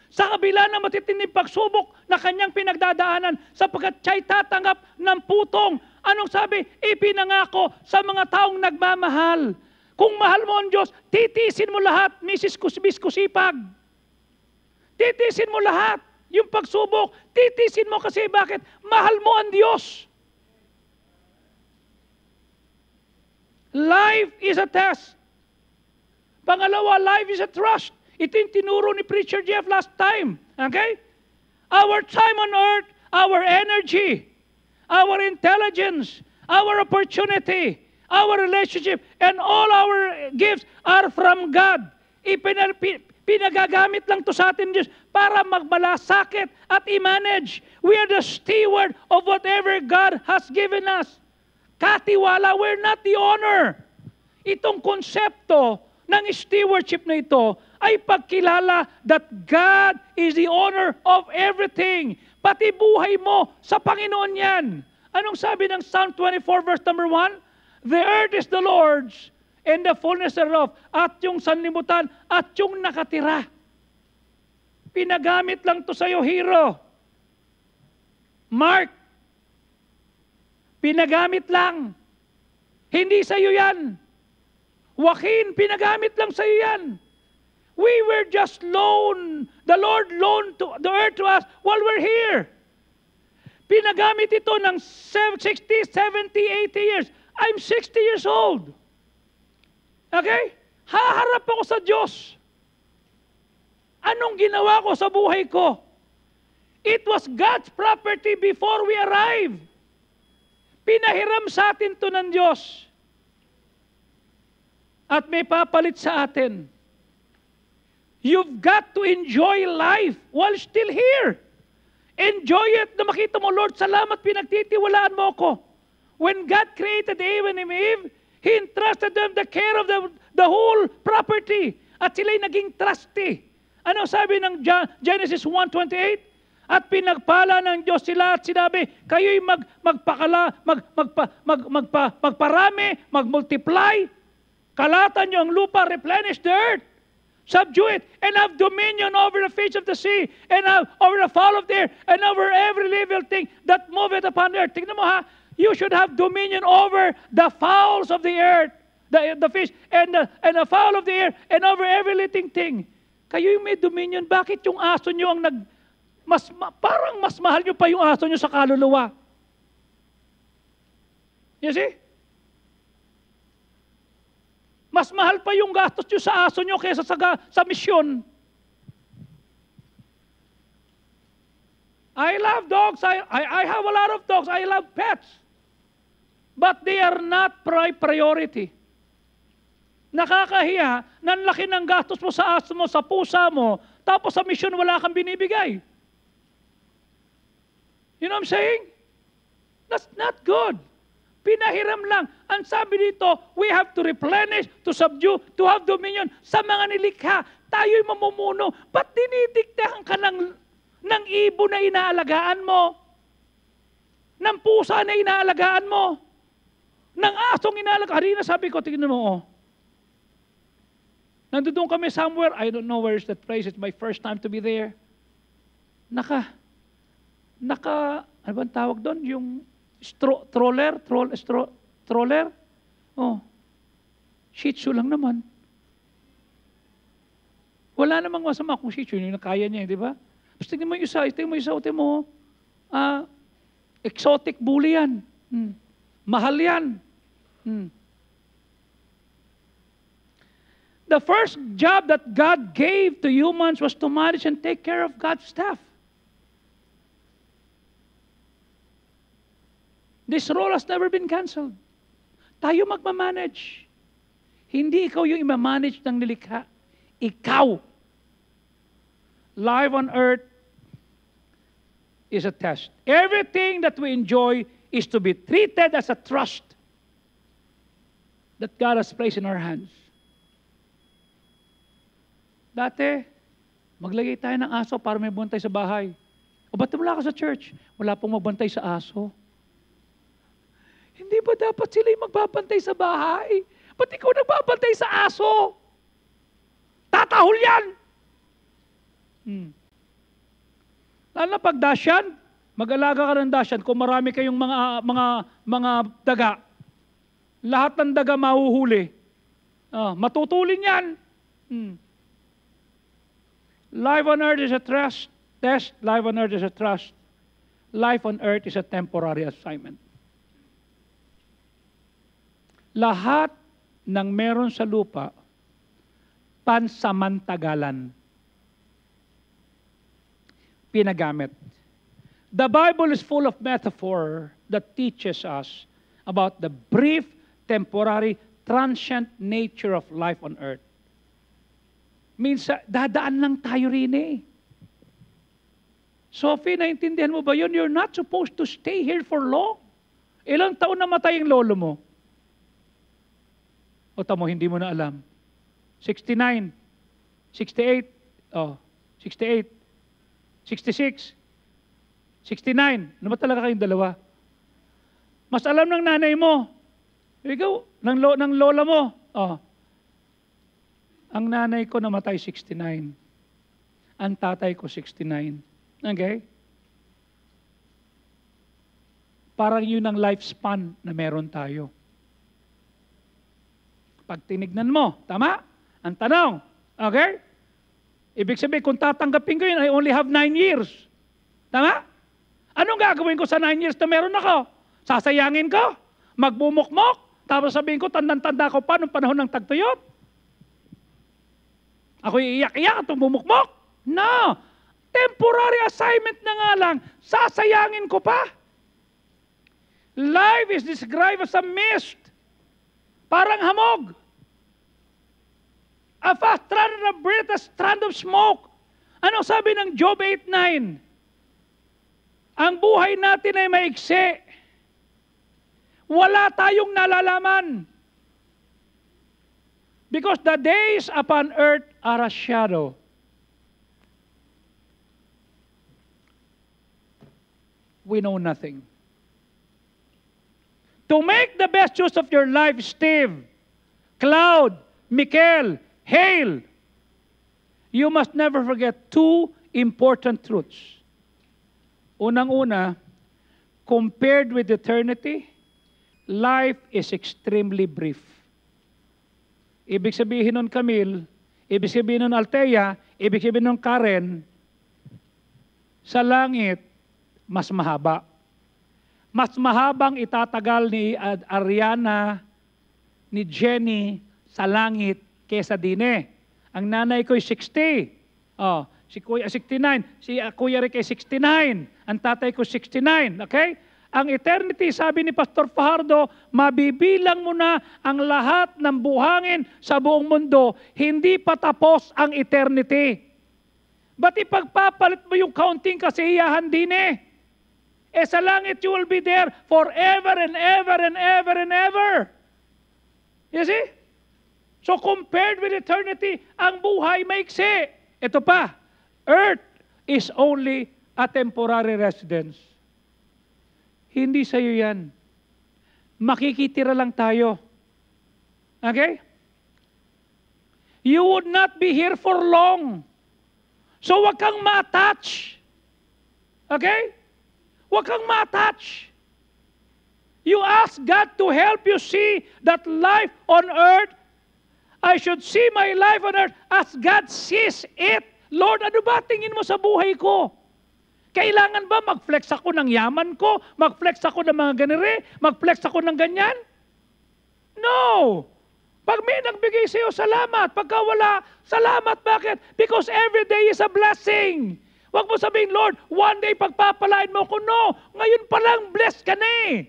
sa kabila ng matitinding pagsubok na kanyang pinagdadaanan sapagkat siya'y tatanggap ng putong. Anong sabi? Ipinangako sa mga taong nagmamahal. Kung mahal mo ang Diyos, titisin mo lahat, Mrs. Kusipag. Titisin mo lahat. Yung pagsubok, titisin mo kasi bakit? Mahal mo ang Diyos. Life is a test. Pangalawa, life is a trust. Ito yung tinuro ni Preacher Jeff last time. Okay? Our time on earth, our energy, our intelligence, our opportunity, our relationship, and all our gifts are from God. Pinagagamit lang to sa atin, Diyos, para magmalasakit at i-manage. We are the steward of whatever God has given us. Katiwala, we're not the owner. Itong konsepto ng stewardship na ito ay pagkilala that God is the owner of everything. Pati buhay mo sa Panginoon yan. Anong sabi ng Psalm 24 verse number 1? The earth is the Lord's and the fullness thereof, at yung sanlibutan at yung nakatira. Pinagamit lang to sa'yo, hero. Mark, pinagamit lang. Hindi sa'yo yan. Joaquin, pinagamit lang sa'yo yan. We were just loaned. The Lord loaned the earth to us while we're here. Pinagamit ito ng 60, 70, 80 years. I'm 60 years old. Okay? Haharap ako sa Diyos. Anong ginawa ko sa buhay ko? It was God's property before we arrived. Pinahiram sa atin to ng Diyos. At may papalit sa atin. You've got to enjoy life while still here. Enjoy it na makita mo, Lord, salamat pinagtitiwalaan mo ko. When God created Adam and Eve, He entrusted them the care of the whole property. At sila'y naging trusty. Ano sabi ng Genesis 1:28? At pinagpala ng Diyos sila at sinabi, kayo'y magparami, magmultiply, kalatan nyo ang lupa, replenish the earth, subdue it, and have dominion over the fish of the sea, and over the fowl of the air, and over every living thing that moveth upon the earth. Tingnan mo ha, you should have dominion over the fowls of the earth, the fish, and the fowl of the air, and over every living thing. Kayo yung may dominion. Bakit yung aso nyo ang parang mas mahal nyo pa yung aso nyo sa kaluluwa? You see? Mas mahal pa yung gastos nyo sa aso nyo kaysa sa misyon. I love dogs. I have a lot of dogs. I love pets. But they are not priority. Nakakahiya, nanlaki ng gastos mo sa aso mo, sa pusa mo, tapos sa misyon wala kang binibigay. You know what I'm saying? That's not good. Pinahiram lang. Ang sabi dito, we have to replenish, to subdue, to have dominion sa mga nilikha. Tayo'y mamumuno. Ba't dinidiktahan ka ng ibon na inaalagaan mo? Ng pusa na inaalagaan mo? Ng asong inaalagaan? Harina sabi ko, tingnan mo, oh. Nandun kami somewhere, I don't know where is that place, it's my first time to be there. Ano bang tawag doon? Yung stroller? Oh, Shih Tzu lang naman. Wala namang masama kung Shih Tzu, yung kaya niya, di ba? Tapos tingnan mo yung isa, tingnan mo, exotic bully yan. Mahal yan. The first job that God gave to humans was to manage and take care of God's staff. This role has never been canceled. Tayo magmamanage. Hindi ikaw yung imamanage ng nilikha. Ikaw. Life on earth is a test. Everything that we enjoy is to be treated as a trust that God has placed in our hands. Dati, maglagay tayo ng aso para may bantay sa bahay. O ba't wala ka sa church? Wala pong magbantay sa aso. Hindi ba dapat sila yung magbabantay sa bahay? Ba't ikaw nagbabantay sa aso? Tatahol yan! Lalo na pag dasyan, mag-alaga ka ng dasyan. Kung marami kayong mga daga, lahat ng daga mahuhuli. Matutulin yan. Life on earth is a test. Life on earth is a trust. Life on earth is a temporary assignment. Lahat ng meron sa lupa, pansamantagalan. Pinagamit. The Bible is full of metaphor that teaches us about the brief, temporary, transient nature of life on earth. Minsan, dadaan lang tayo rin eh. Sophie, naintindihan mo ba yun? You're not supposed to stay here for long. Ilang taon na matay ang lolo mo? O tamo, hindi mo na alam. 69, 68, 68, 66. 69. Ano ba talaga kayong dalawa? Mas alam ng nanay mo. Ikaw, ng lola mo. Oh. Ang nanay ko namatay 69. Ang tatay ko 69. Okay? Parang yun ang lifespan na meron tayo. Pag tinignan mo, tama? Ang tanong, okay? Ibig sabihin, kung tatanggapin ko yun, I only have 9 years. Tama? Anong gagawin ko sa 9 years na meron ako? Sasayangin ko? Magbumukmok? Tapos sabihin ko, tandang-tanda ko pa nung panahon ng tagtuyot? Ako iiyak-iyak at bumukmok? No! Temporary assignment na nga lang, sasayangin ko pa. Life is described as a mist. Parang hamog. A fast strand and a breath, a strand of smoke. Ano sabi ng Job 8:9? Ang buhay natin ay maiksi. Wala tayong nalalaman. Because the days upon earth are a shadow. We know nothing. To make the best use of your life, Steve, Cloud, Mikel, Hale, you must never forget 2 important truths. Unang-una, compared with eternity, life is extremely brief. Ibig sabihin nun Camille, ibig sabihin nun Althea, ibig sabihin nun Karen, sa langit, mas mahaba. Mas mahabang itatagal ni Ariana, ni Jenny sa langit kesa dine. Ang nanay ko ay 60. Oh, si Kuya 69, si Kuya Rick ay 69. Ang tatay ko 69, okay? Ang eternity, sabi ni Pastor Fajardo, mabibilang mo na ang lahat ng buhangin sa buong mundo, hindi pa tapos ang eternity. Ba't ipagpapalit mo yung counting kasiyahan din eh? Eh sa langit you will be there forever and ever and ever and ever. You see? So compared with eternity, ang buhay maiksi. Ito pa, earth is only a temporary residence. Hindi sa'yo yan. Makikitira lang tayo. Okay? You would not be here for long. So wag kang ma-attach. Okay? Wag kang ma-attach. You ask God to help you see that life on earth, I should see my life on earth as God sees it. Lord, ano ba tingin mo sa buhay ko? Kailangan ba mag-flex ako ng yaman ko? Mag-flex ako ng mga ganire? Mag-flex ako ng ganyan? No! Pag may nagbigay sa'yo, salamat. Pagka wala, salamat. Bakit? Because every day is a blessing. Huwag mo sabihin, Lord, one day pagpapalain mo ko. No! Ngayon pa lang, blessed ka na eh.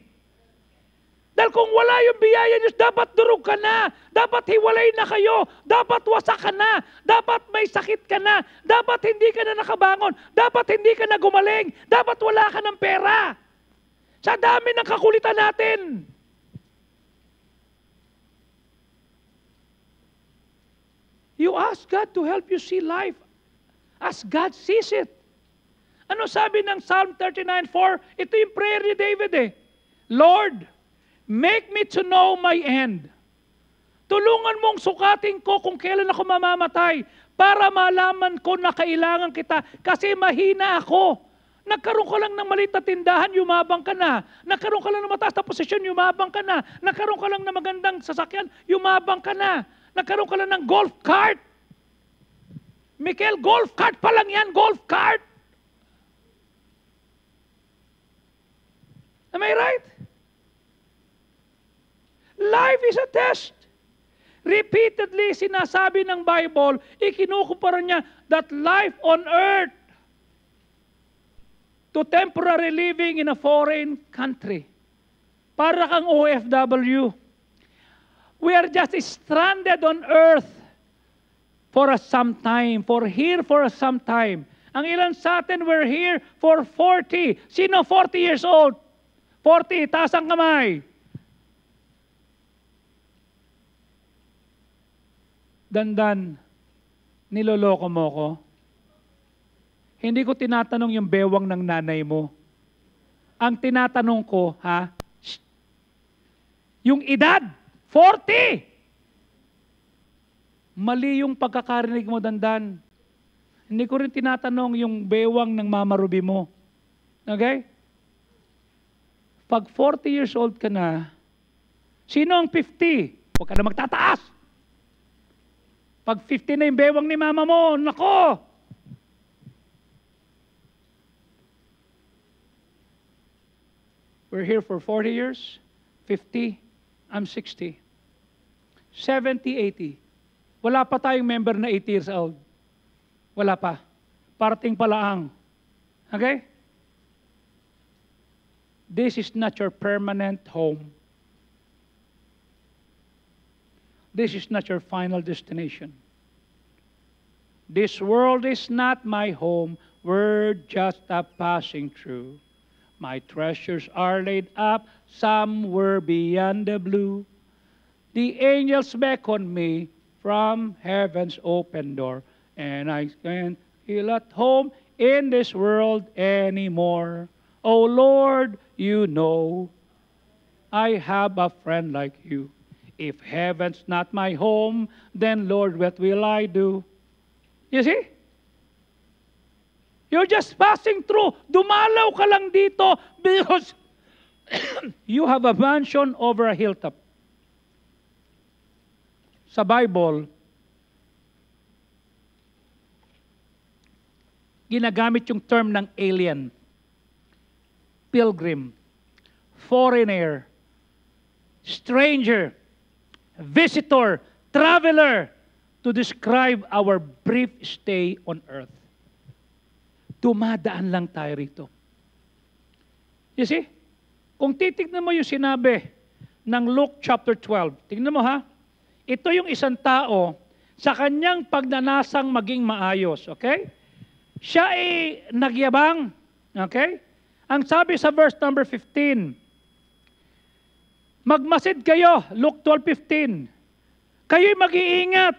Dahil kung wala yung biyaya Diyos, dapat durog ka na. Dapat hiwalay na kayo. Dapat wasak ka na. Dapat may sakit ka na. Dapat hindi ka na nakabangon. Dapat hindi ka na gumaling. Dapat wala ka ng pera. Sa dami ng kakulitan natin. You ask God to help you see life as God sees it. Ano sabi ng Psalm 39:4? Ito yung prayer ni David eh. Lord, make me to know my end. Tulungan mong sukatin ko kung kailan ako mamamatay para malaman ko na kailangan kita kasi mahina ako. Nagkaroon ka lang ng maliit na tindahan, yumabang ka na. Nagkaroon ka lang ng mataas na posisyon, yumabang ka na. Nagkaroon ka lang ng magandang sasakyan, yumabang ka na. Nagkaroon ka lang ng golf cart. Mikel, golf cart pa lang yan, golf cart. Am I right? Life is a test. Repeatedly sinasabi ng Bible, ikinukumpara niya that life on earth to temporary living in a foreign country. Para kang OFW. We are just stranded on earth for some time, for some time. Ang ilan sa atin, we're here for 40. Sino 40 years old? 40, taas ang kamay. Dandan, niloloko mo ko. Hindi ko tinatanong yung bewang ng nanay mo. Ang tinatanong ko, yung edad, 40. Mali yung pagkakarinig mo, Dandan. Hindi ko rin tinatanong yung bewang ng mamarubi mo. Okay? Pag 40 years old ka na, sino ang 50? Huwag ka na magtataas. Pag 50 na yung bewang ni mama mo, nako! We're here for 40 years, 50, I'm 60. 70, 80. Wala pa tayong member na 80 years old. Wala pa. Parating pa lang. Okay? This is not your permanent home. This is not your final destination. This world is not my home. We're just a passing through. My treasures are laid up somewhere beyond the blue. The angels beckon me from heaven's open door, and I can't feel at home in this world anymore. Oh Lord, you know I have a friend like you. If heaven's not my home, then Lord, what will I do? You see? You're just passing through. Dumalaw ka lang dito because you have a mansion over a hilltop. Sa Bible, ginagamit yung term ng alien, pilgrim, foreigner, stranger, visitor, traveler, to describe our brief stay on earth. Dumadaan lang tayo rito. You see? Kung titignan mo yung sinabi ng Luke chapter 12, tignan mo ha, ito yung isang tao sa kanyang pagnanasang maging maayos, okay? Siya ay nagyabang, okay? Ang sabi sa verse number 15, magmasid kayo, Luke 12:15. Kayo'y mag-iingat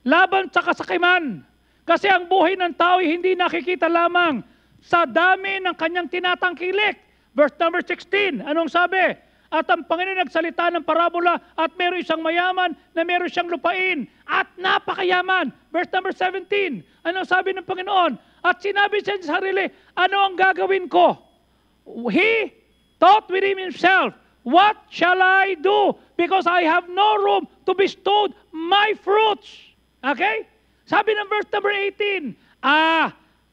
laban sa kasakiman. Kasi ang buhay ng tao ay hindi nakikita lamang sa dami ng kanyang tinatangkilik. Verse number 16, anong sabi? At ang Panginoon nagsalita ng parabola at meron isang mayaman na meron siyang lupain at napakayaman. Verse number 17, anong sabi ng Panginoon? At sinabi siya sa sarili, ano ang gagawin ko? He thought within himself, what shall I do? Because I have no room to bestow my fruits. Okay? Sabi ng verse number 18,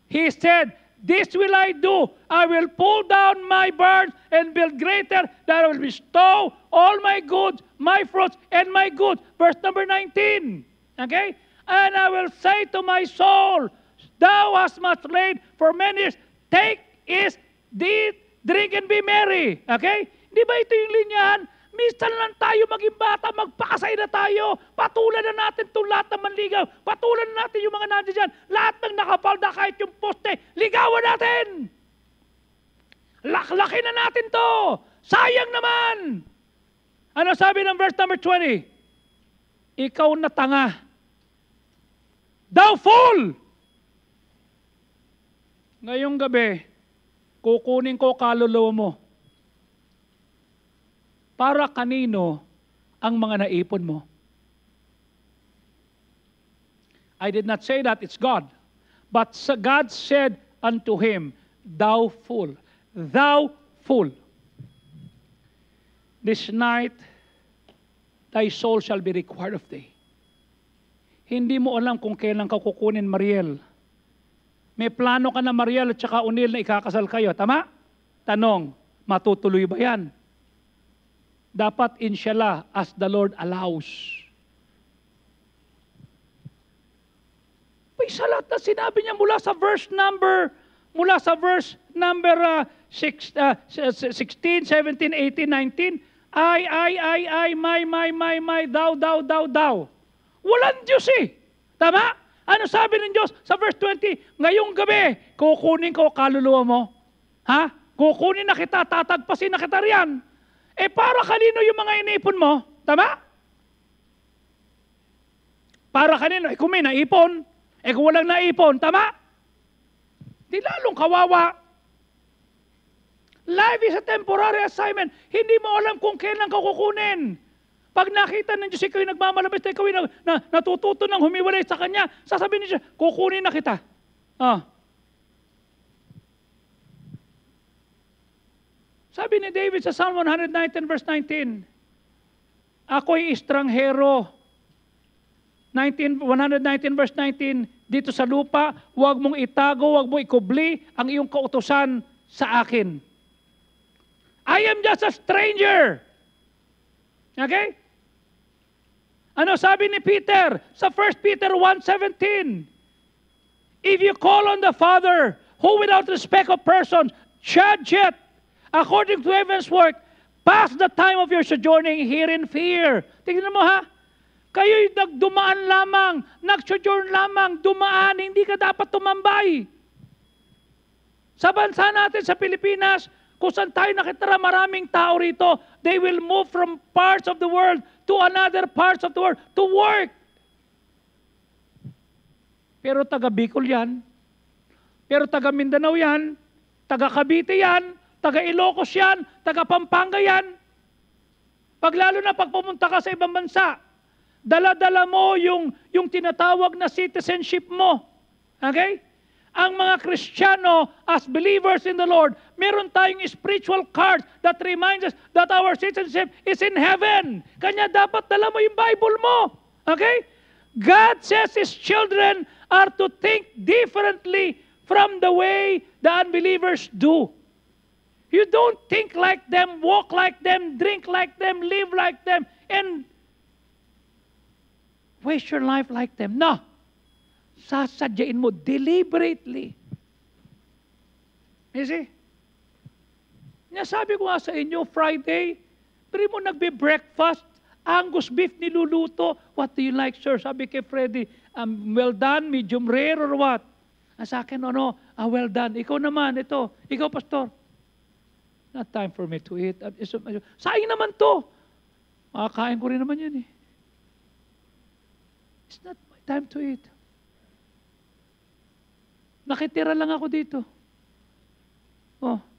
he said, this will I do. I will pull down my barns and build greater, that I will bestow all my goods, my fruits, and my goods. Verse number 19. Okay? And I will say to my soul, thou hast much laid for many years. Take, eat, drink, and be merry. Okay? Di ba ito yung linyahan? Minsan lang tayo maging bata, magpakasay na tayo. Patulan na natin itong lahat ng manligaw. Patulan na natin yung mga nandiyan dyan. Lahat ng nakapalda, kahit yung poste, ligawan natin. Laklaki na natin to. Sayang naman. Ano sabi ng verse number 20? Ikaw na tanga. Thou fool! Ngayong gabi, kukunin ko kaluluwa mo. Para kanino ang mga naipon mo? I did not say that, it's God. But God said unto him, thou fool, thou fool. This night, thy soul shall be required of thee. Hindi mo alam kung kailan ka kukunin, Mariel. May plano ka na, Mariel, at saka Unil na ikakasal kayo. Tama? Tanong, matutuloy ba yan? Dapat inshallah as the Lord allows. May salat na sinabi niya mula sa verse number 16, 17, 18, 19, my, thou. Walang Diyos eh. Tama? Ano sabi ng Diyos sa verse 20? Ngayong gabi, kukunin ko kaluluwa mo. Ha? Kukunin na kita, tatagpasin na kita riyan. Eh para kanino yung mga inipon mo? Tama? Para kanino? Eh kung may naipon. Eh kung walang naipon. Tama? Di lalong kawawa. Life is a temporary assignment. Hindi mo alam kung kailan ka kukunin. Pag nakita ng Diyos, ikaw yung nagmamalabas na ikaw yung natututo ng humiwalay sa Kanya, sasabihin niya, kukunin na kita. Sabi ni David sa Psalm 119 verse 19, ako'y estranghero. 119 verse 19, dito sa lupa, huwag mong itago, huwag mong ikubli ang iyong kautusan sa akin. I am just a stranger. Okay? Ano sabi ni Peter sa 1 Peter 1:17? If you call on the Father, who without respect of persons, judgeth according to heaven's work, pass the time of your sojourning here in fear. Tingnan mo ha, kayo'y nagdumaan lamang, nag-sojourn lamang, dumaan, hindi ka dapat tumambay. Sa bansa natin sa Pilipinas, kung saan tayo nakitira, maraming tao rito, they will move from parts of the world to another parts of the world to work. Pero taga Bicol yan, pero taga Mindanao yan, taga Cavite yan, taga Ilocos yan, taga Pampanga yan. Pag lalo na pag pumunta ka sa ibang bansa, dala-dala mo yung tinatawag na citizenship mo. Okay? Ang mga Kristiyano, as believers in the Lord, meron tayong spiritual card that reminds us that our citizenship is in heaven. Kanya dapat dala mo yung Bible mo. Okay? God says His children are to think differently from the way the unbelievers do. You don't think like them, walk like them, drink like them, live like them, and waste your life like them. No. Sasadyain mo deliberately. You see? Nasabi ko nga sa inyo, Friday, pero mo nagbe-breakfast, Angus beef niluluto. What do you like, sir? Sabi kay Freddy, well done, medium rare, or what? Sa akin, well done. Ikaw naman, ito. Ikaw, pastor. Not time for me to eat. Sayang naman to. Makakain ko rin naman yan eh. It's not my time to eat. Nakitira lang ako dito.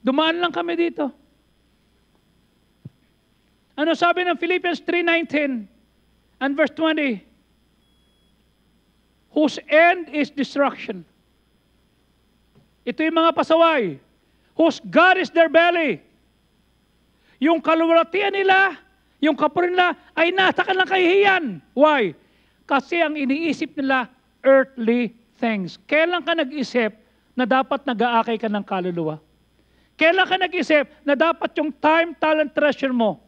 Dumaan lang kami dito. Ano sabi ng Philippians 3:19 and verse 20? Whose end is destruction. Ito yung mga pasaway. Whose God is their belly. Yung kaluwalhatian nila, yung kapuri nila, ay nasa kanilang kahihiyan. Why? Kasi ang iniisip nila, earthly things. Kailan ka nag-isip na dapat nag-aakay ka ng kaluluwa? Kailan ka nag-isip na dapat yung time, talent, treasure mo,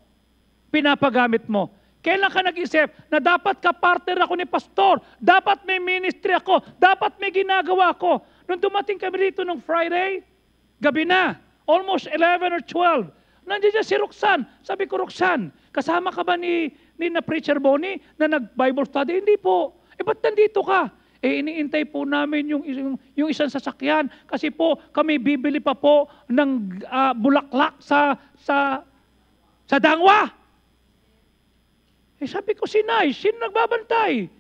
pinapagamit mo? Kailan ka nag-isip na dapat ka-partner ako ni pastor, dapat may ministry ako, dapat may ginagawa ako? Nung dumating kami dito nung Friday, gabi na, almost 11 or 12, nandiyan si Roxanne. Sabi ko, Roxanne, kasama ka ba ni na Preacher Bonnie na nag-Bible study? Hindi po. Ba't nandito ka? Iniintay po namin yung isang sasakyan kasi po kami bibili pa po ng bulaklak sa Dangwa. Sabi ko, si Nay, sino nagbabantay?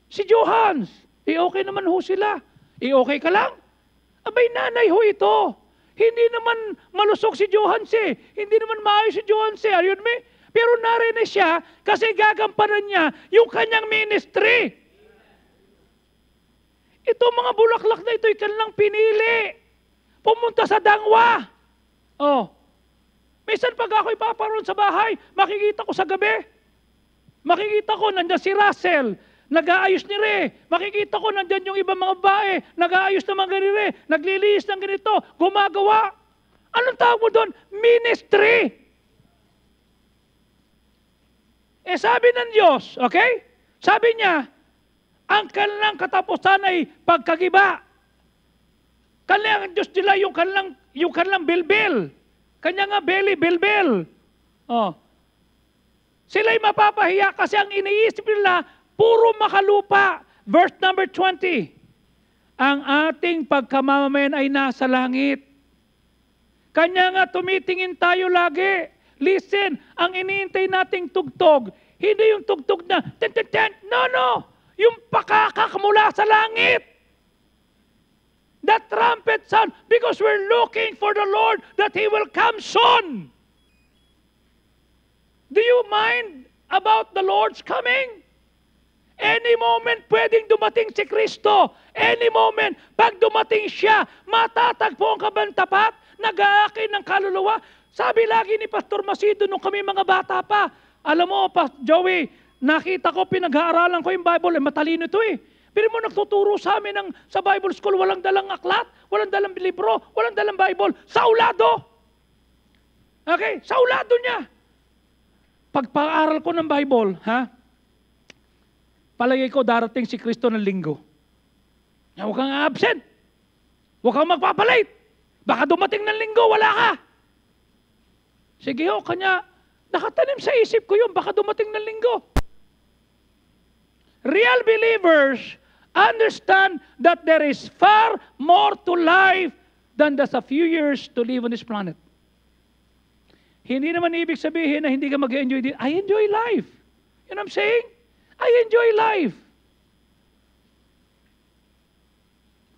Si Johans. Okay naman ho sila. Okay ka lang? Abay, nanay ho ito. Hindi naman malusok si Johans eh. Hindi naman maayos si Johans eh. Ayun me? Pero narinig siya kasi gagampanan niya yung kanyang ministry. Ito mga bulaklak na ito, kanilang pinili. Pumunta sa Dangwa. Minsan pag ako'y paparoon sa bahay, makikita ko sa gabi. Makikita ko, nandiyan si Russell, nag-aayos ni Re. Makikita ko, nandiyan yung ibang mga bae, nag-aayos naman gani Re, naglilinis ng ganito, gumagawa. Anong tawag mo doon? Ministry. Sabi ng Diyos, okay? Sabi niya, ang kanilang katapusan ay pagkagiba. Kanilang Diyos nila yung kanilang bilbil. Kanya nga belly, bilbil. Sila'y mapapahiya kasi ang iniisip nila, puro makalupa. Verse number 20. Ang ating pagkamamayan ay nasa langit. Kanya nga tumitingin tayo lagi. Listen, ang iniintay nating tugtog, hindi yung tugtog na, ten. No. Yung pakakak mula sa langit. the trumpet sound, because we're looking for the Lord that He will come soon. Do you mind about the Lord's coming? Any moment pwedeng dumating si Kristo. Any moment, pag dumating siya, matatagpo ang kabantapat, nag-aakin ng kaluluwa. Sabi lagi ni Pastor Macido nung kami mga bata pa, alam mo, Joey, nakita ko, pinag-aaralan ko yung Bible, matalino ito eh. Pero mo nagtuturo sa amin sa Bible School, walang dalang aklat, walang dalang libro, walang dalang Bible, saulado. Okay, saulado niya. Pagpaaral ko ng Bible, palagay ko darating si Kristo ng linggo. Huwag kang absent. Huwag kang magpapalit. Baka dumating ng linggo, wala ka. Sige ho, kanya, nakatanim sa isip ko yun, baka dumating ng linggo. Real believers understand that there is far more to life than just a few years to live on this planet. Hindi naman ibig sabihin na hindi ka mag-enjoy din. I enjoy life. You know what I'm saying? I enjoy life.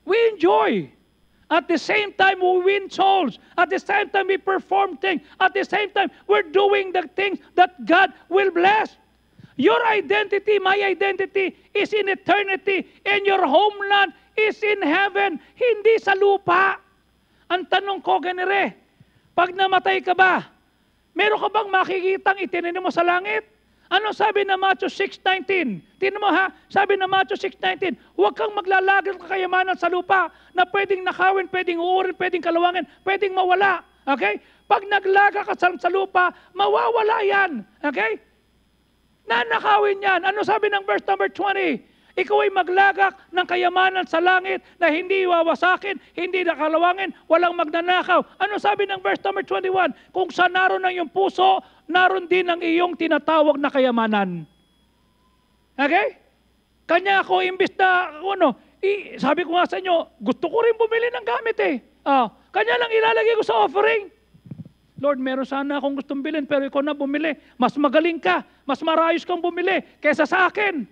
We enjoy. At the same time, we win souls. At the same time, we perform things. At the same time, we're doing the things that God will bless. Your identity, my identity, is in eternity, and your homeland is in heaven, hindi sa lupa. Ang tanong ko, ganire, pag namatay ka ba, meron ka bang makikitang itinanim mo sa langit? Ano sabi na Matthew 6:19? Tingnan mo sabi na Matthew 6:19, huwag kang maglalagay ng kayamanan sa lupa na pwedeng nakawin, pwedeng uurin, pwedeng kalawangin, pwedeng mawala. Okay? Pag naglaga ka sa lupa, mawawala yan. Okay? Nanakawin yan. Ano sabi ng verse number 20? Ikaw ay maglagak ng kayamanan sa langit na hindi wawasakin, hindi nakalawangin, walang magnanakaw. Ano sabi ng verse number 21? Kung saan naroon ang iyong puso, naroon din ang iyong tinatawag na kayamanan. Okay? Kanya ako, imbis na, sabi ko nga sa inyo, gusto ko rin bumili ng gamit eh. Kanya lang ilalagay ko sa offering. Lord, meron sana akong gustong bilhin, pero ikaw na bumili. Mas magaling ka, mas marayos kang bumili kaysa sa akin.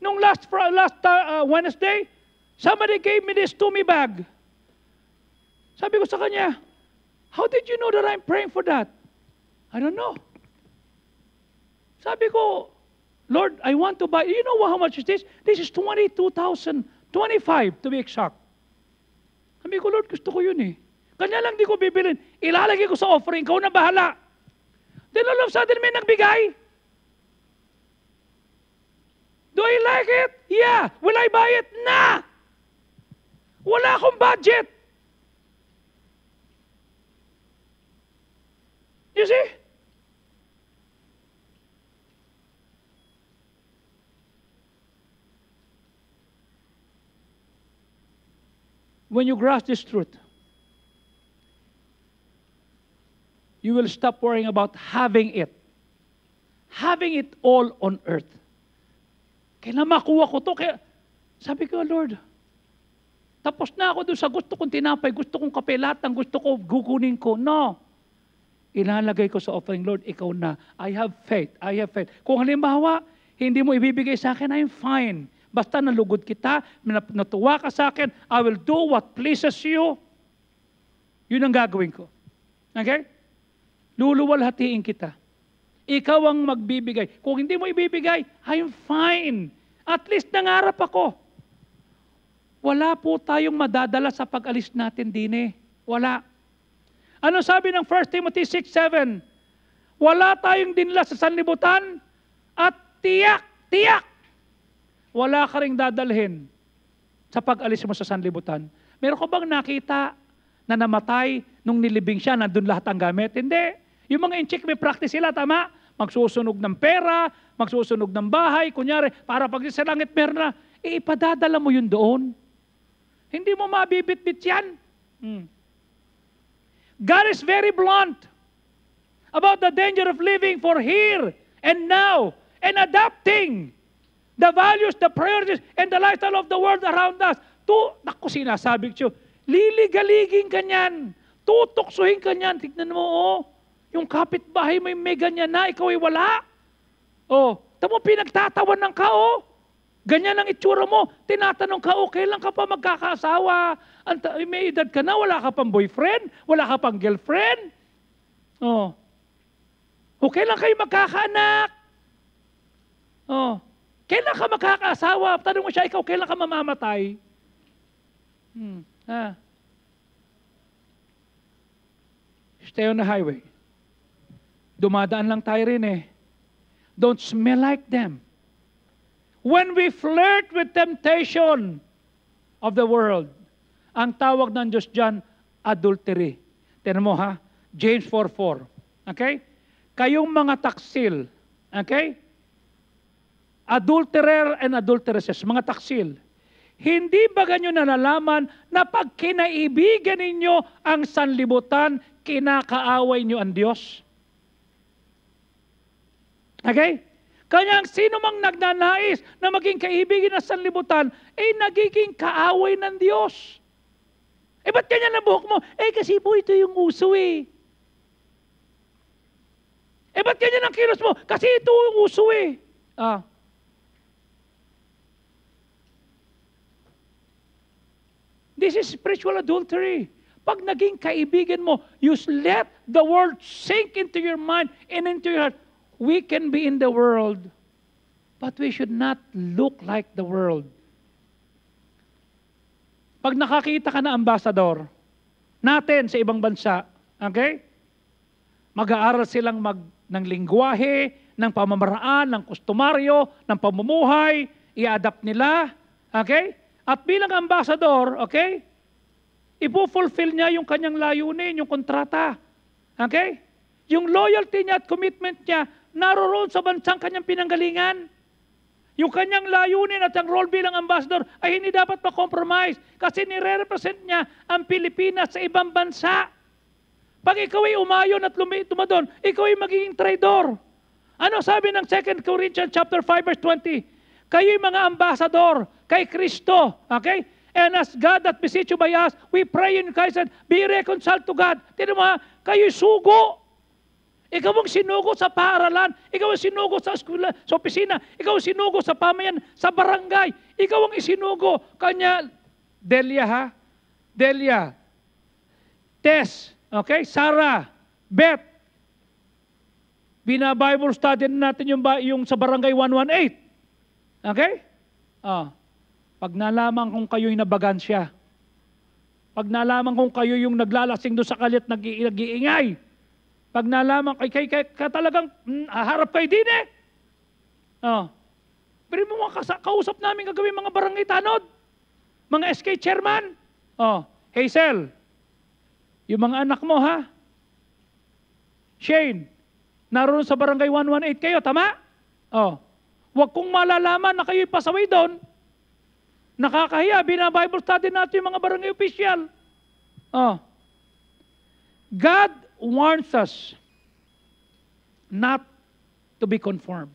Nung last Wednesday, somebody gave me this Tumi bag. Sabi ko sa kanya, how did you know that I'm praying for that? I don't know. Sabi ko, Lord, I want to buy, you know how much is this? This is 22,000, 25 to be exact. Sabi ko, Lord, gusto ko yun eh. Kanya lang di ko bibilin. Ilalagay ko sa offering, ikaw na bahala. Then all of a sudden may nagbigay. Do I like it? Yeah. Will I buy it? Nah. Wala akong budget. You see? When you grasp this truth, you will stop worrying about having it. Having it all on earth. Kailan makuha ko to? Kaya, sabi ko, Lord, tapos na ako doon sa gusto kong tinapay, gusto kong kape, lahat ng gusto ko, gugunin ko. No. Ilalagay ko sa offering, Lord, ikaw na. I have faith. I have faith. Kung halimbawa, hindi mo ibibigay sa akin, I'm fine. Basta nalugod kita, natuwa ka sa akin, I will do what pleases you. Yun ang gagawin ko. Okay? Luluwalhatiin kita. Ikaw ang magbibigay. Kung hindi mo ibibigay, I'm fine. At least nangarap ako. Wala po tayong madadala sa pag-alis natin din eh. Wala. Ano sabi ng 1 Timothy 6:7? Wala tayong dinala sa sanlibutan at tiyak, wala ka ring dadalhin sa pag-alis mo sa sanlibutan. Meron ko bang nakita na namatay nung nilibing siya, nandun lahat ang gamit? Hindi. Yung mga in-check may practice sila, tama? Magsusunog ng pera, magsusunog ng bahay, kunyari, para pag sa langit meron na, ipadadala mo yun doon. Hindi mo mabibit-bit yan. God is very blunt about the danger of living for here and now and adapting the values, the priorities, and the lifestyle of the world around us. Naku, sinasabi ko, liligaligin ka niyan, tutuksuhin ka niyan, tignan mo, yung kapitbahay may ganyan na, ikaw ay wala. Tamo pinagtatawan ng ka, Ganyan ang itsura mo. Tinatanong ka, okay lang ka pa magkakaasawa? May edad ka na, wala ka pang boyfriend? Wala ka pang girlfriend? Oh. Okay lang kayo magkakaanak? Oh. Kailan ka magkakaasawa? Tanong mo siya, ikaw, kailan ka mamamatay? Stay on the highway. Dumadaan lang tayo rin eh. Don't smell like them. When we flirt with temptation of the world, ang tawag ng Diyos dyan, adultery. Tignan mo ha, James 4:4. Okay? Kayong mga taksil, okay? Adulterer and adulteresses, mga taksil. Hindi ba ganyo nalalaman na pag kinaibigan ninyo ang sanlibutan, kinakaaway nyo ang Diyos? Okay? Kaya sino mang nagnanais na maging kaibigan ng sanlibutan, nagiging kaaway ng Diyos. Ba't ganyan ang buhok mo? Kasi po ito yung uso eh. Ba't ganyan ang kilos mo? Kasi ito yung uso eh. This is spiritual adultery. Pag naging kaibigan mo, you let the word sink into your mind and into your heart. We can be in the world, but we should not look like the world. Pag nakakita ka na ambasador natin sa ibang bansa, okay? Mag-aaral silang ng lingwahe, ng pamamaraan, ng kustumaryo, ng pamumuhay, i-adapt nila, okay? At bilang ambasador, okay? Ipo-fulfill niya yung kanyang layunin, yung kontrata. Okay? Yung loyalty niya at commitment niya, naroon sa bansang kanyang pinanggalingan. Yung kanyang layunin at ang role bilang ambassador ay hindi dapat ma-compromise kasi nire-represent niya ang Pilipinas sa ibang bansa. Pag ikaw ay umayon at tumadon, ikaw ay magiging traidor. Ano sabi ng 2 Corinthians chapter 5 verse 20? Kayo'y mga ambassador kay Kristo. Okay? And as God that beseech you by us, we pray in Christ and be reconciled to God. Tignan mo ha, kayo'y sugo. Ikaw ang sinugo sa paaralan. Ikaw ang sinugo sa eskwela, sa opisina. Ikaw ang sinugo sa pamayan, sa barangay. Ikaw ang isinugo. Kanya, Delia ha? Delia. Tess. Okay? Sarah. Beth. Bina-Bible study natin yung sa barangay 118. Okay? Pag nalaman kung kayo'y nabagansya. Pag nalaman kung kayo yung naglalasing doon sa kalit nag-iingay. Pag nalaman kay talagang harap kayo din eh. Pero mo kausap namin gagawin mga barangay tanod. Mga SK chairman. Hazel. Yung mga anak mo ha. Shane. Naroon sa barangay 118 kayo, tama? Huwag kong malalaman na kayo'y pasaway doon. Nakakahiya, bina-Bible study natin yung mga barangay official. God warns us not to be conformed.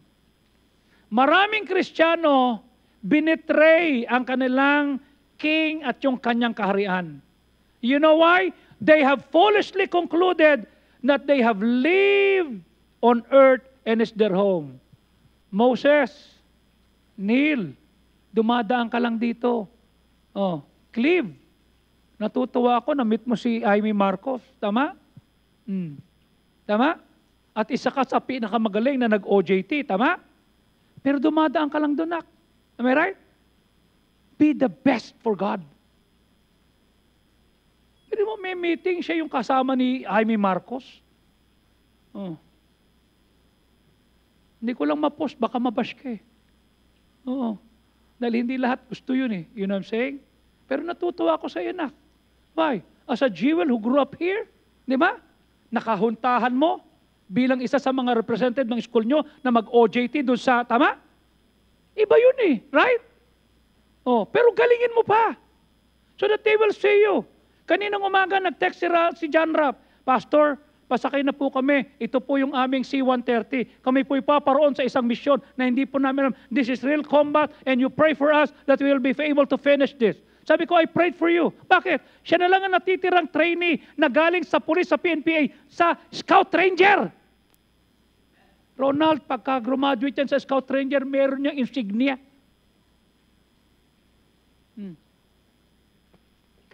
Maraming Kristiyano, binitray ang kanilang king at yung kanyang kaharian. You know why? They have foolishly concluded that they have lived on earth and is their home. Moses, Neil, dumadaan ka lang dito. Clive, natutuwa ako, na-meet mo si Amy Marcos. Tama? Tama? At isa ka sa pinakamagaling na nag-OJT. Tama? Pero dumadaan ka lang doon, nak. Am I right? Be the best for God. Pero mo, may meeting siya yung kasama ni Amy Marcos. Hindi ko lang ma-post, baka mabash ka eh. Dahil hindi lahat gusto yun eh. You know what I'm saying? Pero natutuwa ako sa iyo, nak. Why? As a jewel who grew up here, di ba? Nakahuntahan mo bilang isa sa mga representative ng school nyo na mag-OJT doon sa, tama? Iba yun eh, right? Pero galingin mo pa. So that they will see you. Kaninang umaga, nag-text si John Rapp, Pastor, pasakay na po kami. Ito po yung aming C-130. Kami po ipaparoon sa isang misyon na hindi po namin alam. This is real combat and you pray for us that we will be able to finish this. Sabi ko, I prayed for you. Bakit? Siya na lang ang natitirang trainee na galing sa pulis sa PNPA sa Scout Ranger. Ronald, pagka-graduate yan sa Scout Ranger, meron niyang insignia.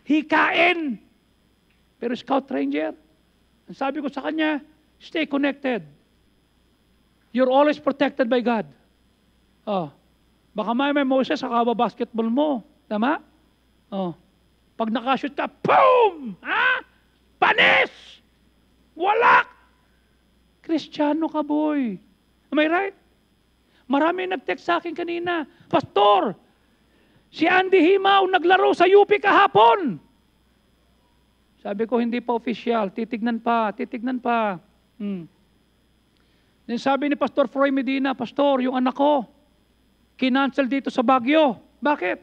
hikain. Pero Scout Ranger, ang sabi ko sa kanya, stay connected. You're always protected by God. Oh. Baka may Moses sa basketball mo. Tama? Oh. Pag nakashoot ka, boom! Ha? Panis! Walak! Kristiyano ka, boy. Am I right? Marami nag-text sa akin kanina, Pastor, si Andy Himaw naglaro sa UP kahapon. Sabi ko, hindi pa official. Titignan pa. Then sabi ni Pastor Froy Medina, Pastor, yung anak ko, kinancel dito sa Baguio. Bakit?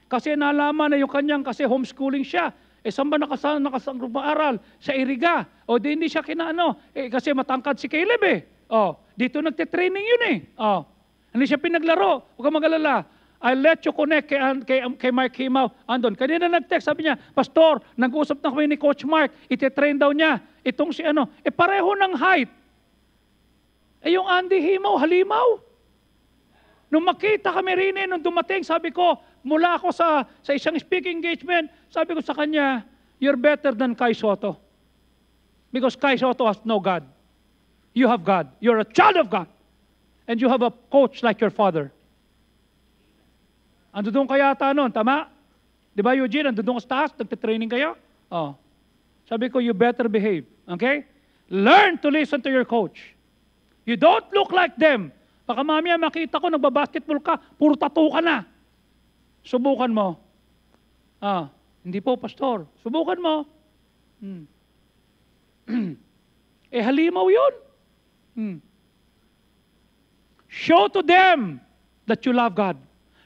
Kasi nalaman na yung kanyang, kasi homeschooling siya. Saan ba nakasangrup aral? Sa Iriga. O di hindi siya kinaano. Kasi matangkad si Caleb dito nagte-training yun Hindi siya pinaglaro. Huwag kang mag-alala. I'll let you connect kay Mark Himaw. Andon. Kanina nag-text, sabi niya, Pastor, nag-usap na kami ni Coach Mark, iti-train daw niya. Itong si pareho ng height. Yung Andy Himaw, halimaw. Nung makita kami rin nung dumating, sabi ko, mula ako sa isang speaking engagement, sabi ko sa kanya, you're better than Kai Soto. Because Kai Soto has no God. You have God. You're a child of God. And you have a coach like your father. Ando doon kaya ata noon, tama? Di ba Eugene, ando doon ka sa taas, nagtitraining kayo? Sabi ko, you better behave. Okay? Learn to listen to your coach. You don't look like them. Baka mamaya makita ko, nagbabasketball ka, puro tattoo ka na. Subukan mo. Hindi po, Pastor. Subukan mo. Halimaw yun. Show to them that you love God.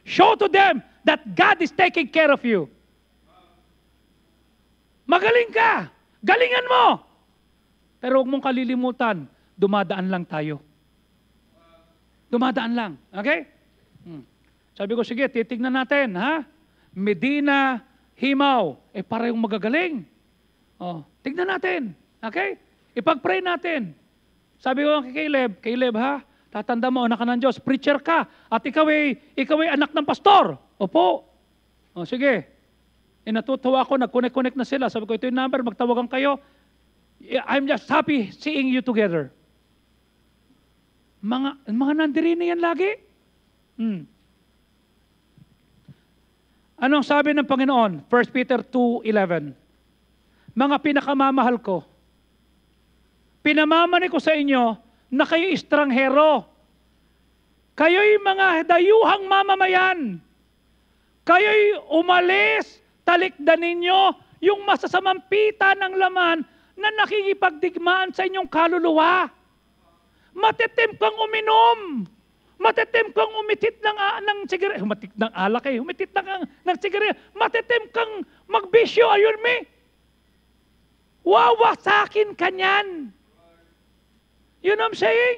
Show to them that God is taking care of you. Magaling ka. Galingan mo. Pero huwag mong kalilimutan, dumadaan lang tayo. Dumadaan lang. Okay? Sabi ko, sige, titignan natin, ha? Medina, Himaw, parehong magagaling. Tignan natin. Okay? Ipag-pray natin. Sabi ko kay Caleb, ha? Tatanda mo, anak ka ng Diyos, preacher ka, at ikaw ay anak ng pastor. Opo. Sige. Natutuwa ako, nag-connect na sila. Sabi ko, ito yung number, magtawagan kayo. I'm just happy seeing you together. Mga nandirini yan lagi. Anong sabi ng Panginoon? 1 Peter 2:11. Mga pinakamamahal ko, pinamamani ko sa inyo na kayo estranghero. Kayo'y mga dayuhang mamamayan. Kayo'y umalis, talikdan ninyo yung masasamang pita ng laman na nakikipagdigmaan sa inyong kaluluwa. Matitim kang uminom. Matitim kang umitit ng sigaret. Umitit ng alak umitit ng sigaret. Matitim kang magbisyo. Ayun me. Wawasakin ka niyan. You know what I'm saying?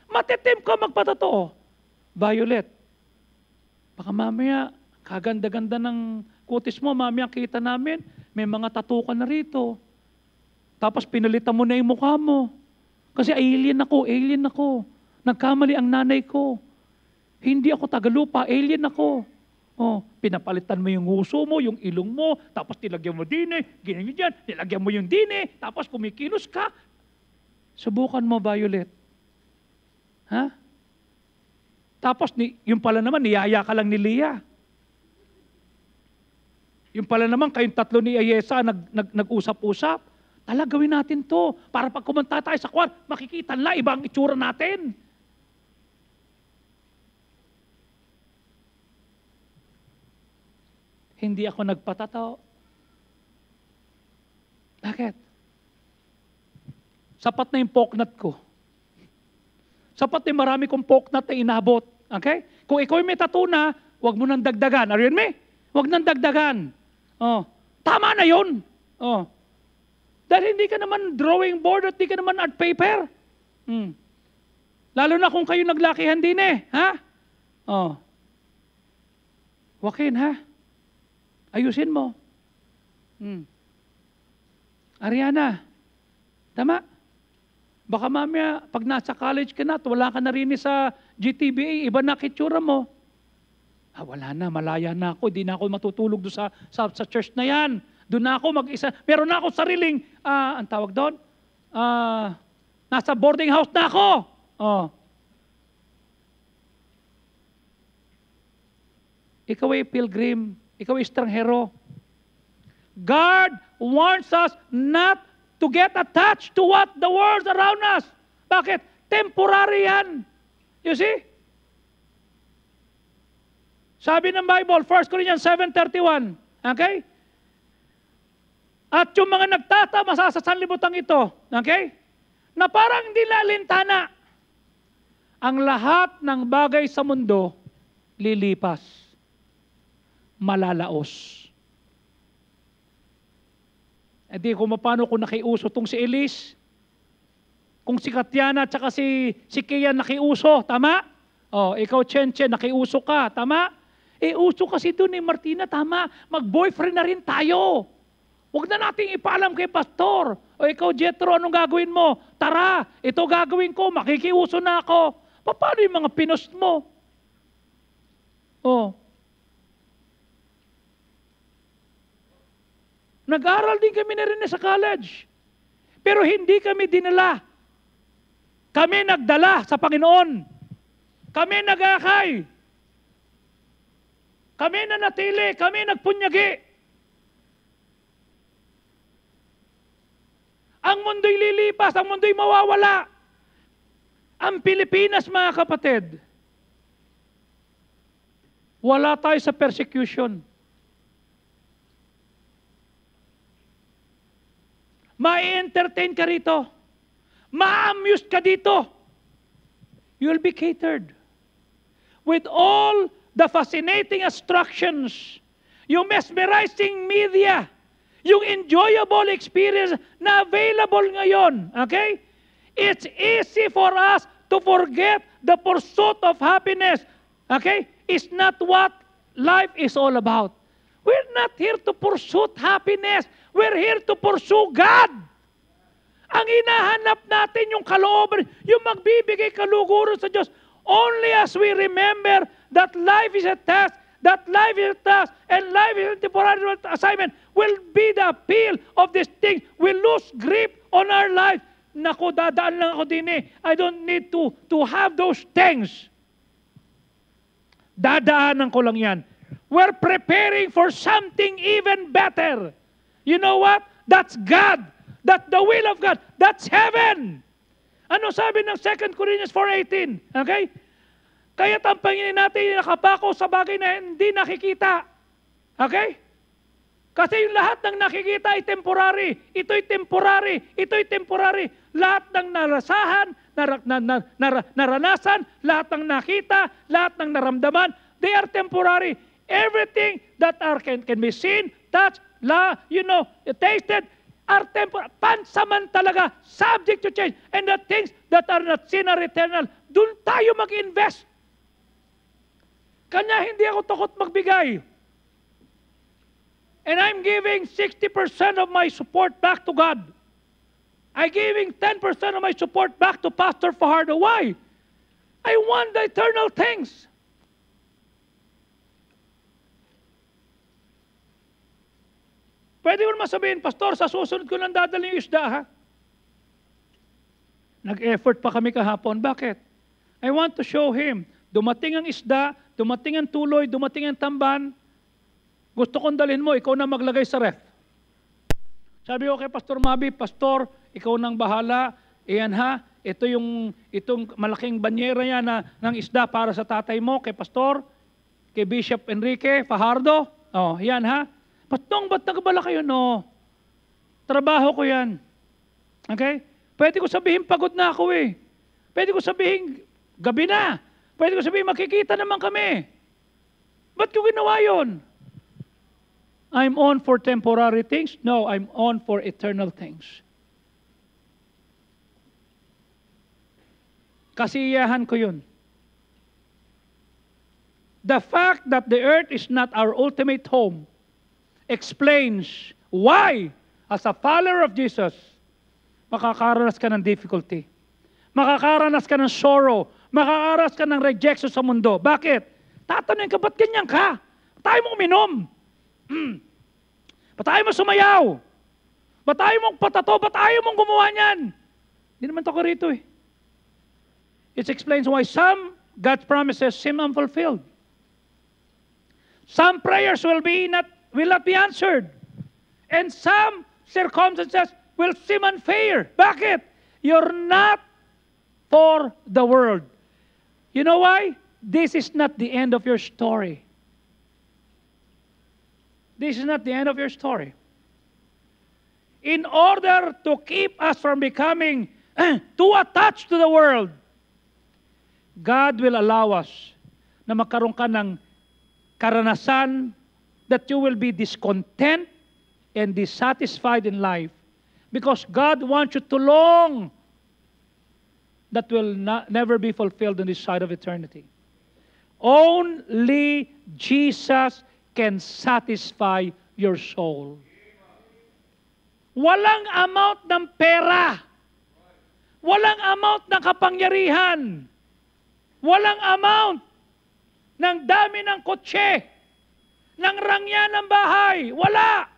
Matitim ka magpatotoo. Violet, baka mamaya, kaganda-ganda ng kutis mo, mamaya kita namin, may mga tattoo ka na rito. Tapos pinalitan mo na yung mukha mo. Kasi alien ako. Nagkamali ang nanay ko. Hindi ako tagalupa, alien ako. Pinapalitan mo yung nguso mo, yung ilong mo, tapos nilagyan mo ganyan dyan, nilagyan mo yung tapos kumikilos ka. Subukan mo, Violet. Ha? Tapos, yung pala naman, niyaya ka lang ni Leah. Yung pala naman, kayong tatlo ni Ayesa nag-usap-usap. Gawin natin to. Para pag kumanta tayo sa kwan, makikita nila, ibang itsura natin. Hindi ako nagpatato. Bakit? Sapat na yung poknat ko. Sapat na marami kong poknat na inabot. Okay? Kung ikaw may tattoo na, huwag mo nang dagdagan. Ariyan me? Huwag nang dagdagan. Tama na yun. Dahil hindi ka naman drawing board at hindi ka naman art paper. Lalo na kung kayo naglakihan din ha? Joaquin, ha? Ayusin mo. Ariana, tama? Baka mamaya, pag nasa college ka na at wala ka na rin sa GTBA, iba na kitsura mo. Wala na, malaya na ako, di na ako matutulog doon sa church na yan. Doon na ako mag-isa. Meron na ako sariling, ang tawag doon? Nasa boarding house na ako. Oh. Ikaw ay pilgrim. Ikaw ay estranghero. God wants us not to get attached to what the world around us. Bakit? Temporary yan. You see? Sabi ng Bible, 1 Corinthians 7:31. Okay? At yung mga nagtatama sa sanlibutan ito, okay? Na parang hindi lalintana. Ang lahat ng bagay sa mundo, lilipas. Malalaos. E di kung paano kung nakiuso tong si Elise, kung si Katiana at saka si Kian nakiuso, tama? Oh, ikaw Chen, nakiuso ka, tama? Uso kasi doon Martina, tama? Mag-boyfriend na rin tayo. Huwag na nating ipaalam kay pastor. O ikaw Jetro, anong gagawin mo? Tara, ito gagawin ko, makikiuso na ako. Paano yung mga pinost mo? Oh. Nag-aral din kami na rin sa college. Pero hindi kami dinala. Kami nagdala sa Panginoon. Kami nag-akay. Kami nanatili. Kami nagpunyagi. Ang mundo'y lilipas. Ang mundo'y mawawala. Ang Pilipinas, mga kapatid, wala tayo sa persecution. Ma-entertain ka rito. Ma-amuse ka dito. You'll be catered. With all the fascinating instructions, yung mesmerizing media, yung enjoyable experience na available ngayon, okay? It's easy for us to forget the pursuit of happiness, okay? It's not what life is all about. We're not here to pursue happiness. We're here to pursue God. Ang hinahanap natin yung kalooban, yung magbibigay kaluguran sa Diyos. Only as we remember that life is a test, and life is a temporary assignment, will be the appeal of this thing. We lose grip on our life. Naku, dadaan lang ako din eh. I don't need to have those things. Dadaanan ko lang yan. We're preparing for something even better. You know what? That's God. That's the will of God. That's heaven. Ano sabi ng 2 Corinthians 4:18? Okay? Kaya't ang Panginoon natin nakapako sa bagay na hindi nakikita. Okay? Kasi yung lahat ng nakikita ay temporary. Ito'y temporary. Ito'y temporary. Lahat ng naranasan, lahat ng nakita, lahat ng naramdaman, they are temporary. Everything that can be seen, touched, tasted, are temporary. Pansamantalaga, subject to change. And the things that are not seen are eternal. Doon tayo mag-invest. Kanya hindi ako takot magbigay. And I'm giving 60% of my support back to God. I'm giving 10% of my support back to Pastor Fajardo. Why? I want the eternal things. Pwede mo naman sabihin, Pastor, sa susunod ko lang dadalhin yung isda, ha? Nag-effort pa kami kahapon. Bakit? I want to show him. Dumating ang isda, dumating ang tuloy, dumating ang tamban. Gusto kong dalhin mo, ikaw na maglagay sa ref. Sabi ko kay Pastor Mabi, Pastor, ikaw nang bahala. Iyan ha, itong malaking banyera yan ng isda para sa tatay mo, kay Pastor, kay Bishop Enrique Fajardo. Oh, yan ha. Patong, ba't nagbala kayo? No. Trabaho ko yan. Okay? Pwede ko sabihin, pagod na ako eh. Pwede ko sabihin, gabi na. Pwede ko sabihin, makikita naman kami. Ba't ko ginawa yun? I'm on for temporary things? No, I'm on for eternal things. Kasiyahan ko yun. The fact that the earth is not our ultimate home explains why, as a follower of Jesus, makakaranas ka ng difficulty. Makakaranas ka ng sorrow. Makakaranas ka ng rejection sa mundo. Bakit? Tatanungin ka, ba't ganyan ka? Tayo mo uminom. Ba't ayaw mo sumayaw? Ba't ayaw mong patato? Ba't ayaw mong gumawa niyan? Hindi naman ako rito eh. It explains why some God's promises seem unfulfilled. Some prayers will not be answered. And some circumstances will seem unfair. Bakit? You're not for the world. You know why? This is not the end of your story. This is not the end of your story. In order to keep us from becoming too attached to the world, God will allow us na magkaroon ka ng karanasan that you will be discontent and dissatisfied in life because God wants you to long that will never be fulfilled on this side of eternity. Only Jesus can satisfy your soul. Walang amount ng pera. Walang amount ng kapangyarihan. Walang amount ng dami ng kotse, ng rangya ng bahay. Wala.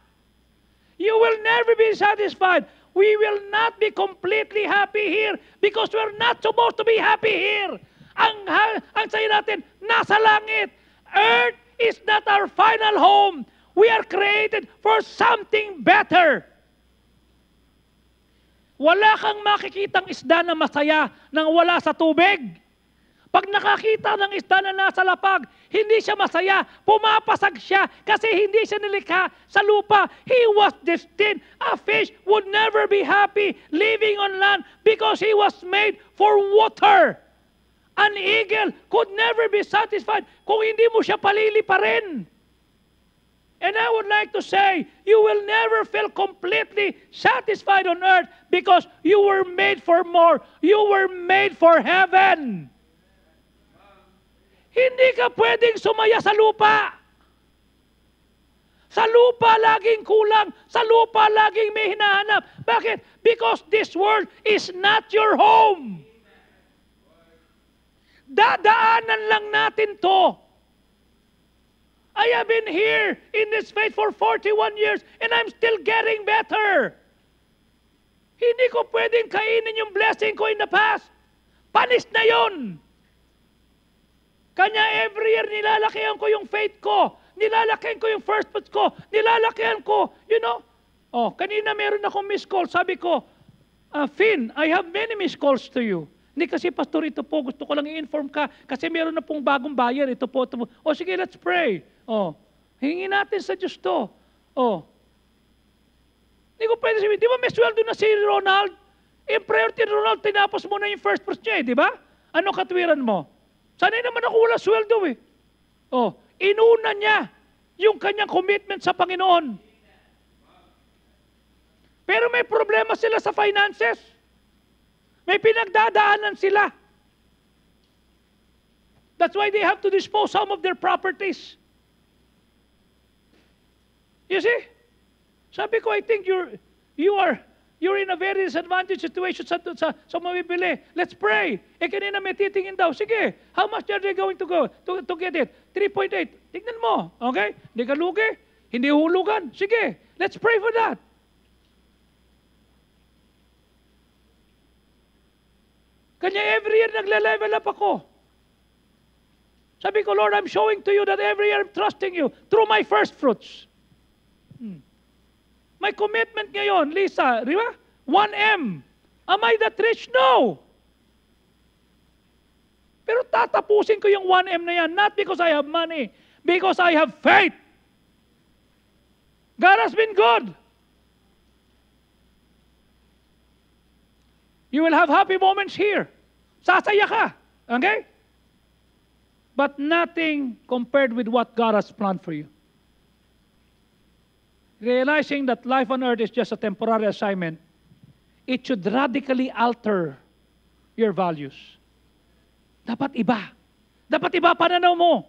You will never be satisfied. We will not be completely happy here because we're not supposed to be happy here. Ang sayo natin, nasa langit. Earth is not our final home. We are created for something better. Wala kang makikitang isda na masaya nang wala sa tubig. Pag nakakita ng isda na nasa lapag, hindi siya masaya, pumapasag siya kasi hindi siya nilikha sa lupa. He was destined. A fish would never be happy living on land because he was made for water. An eagle could never be satisfied kung hindi mo siya paliliparin. And I would like to say, you will never feel completely satisfied on earth because you were made for more. You were made for heaven. Hindi ka pwedeng sumaya sa lupa. Sa lupa laging kulang. Sa lupa laging may hinahanap. Bakit? Because this world is not your home. Dadaanan lang natin to. I have been here in this faith for 41 years and I'm still getting better. Hindi ko pwedeng kainin yung blessing ko in the past. Panis na yun. Kanya every year nilalakihan ko yung faith ko. Nilalakihan ko yung first fruits ko. Nilalakihan ko, you know. Oh, kanina meron akong missed call. Sabi ko, Finn, I have many missed calls to you. Hindi kasi, Pastor, ito po, gusto ko lang i-inform ka kasi meron na pong bagong buyer. Ito po, ito po. O sige, let's pray. Oh, hingin natin sa Diyos to. Oh. Hindi ko pwede sabihin, di ba may sweldo na si Ronald? In priority Ronald, tinapos mo na yung first fruits niya, di ba? Ano katwiran mo? Sanay naman ako wala sweldo eh. Oh, inuna niya yung kanyang commitment sa Panginoon. Pero may problema sila sa finances. May pinagdadaanan sila. That's why they have to dispose some of their properties. You see? Sabi ko, I think you're in a very disadvantaged situation sa mabibili. Let's pray. Kanina may titingin daw. Sige, how much are they going to go to get it? 3.8. Tignan mo. Okay? Hindi ka lugi. Hindi hulugan. Sige, let's pray for that. Kanya every year nagle-level up ako. Sabi ko, Lord, I'm showing to you that every year I'm trusting you through my first fruits. My commitment ngayon, Lisa, di ba? 1M. Am I that rich? No. Pero tatapusin ko yung 1M na yan, not because I have money, because I have faith. God has been good. You will have happy moments here. Sasaya ka. Okay? But nothing compared with what God has planned for you. Realizing that life on earth is just a temporary assignment, it should radically alter your values. Dapat iba. Dapat iba pananaw mo.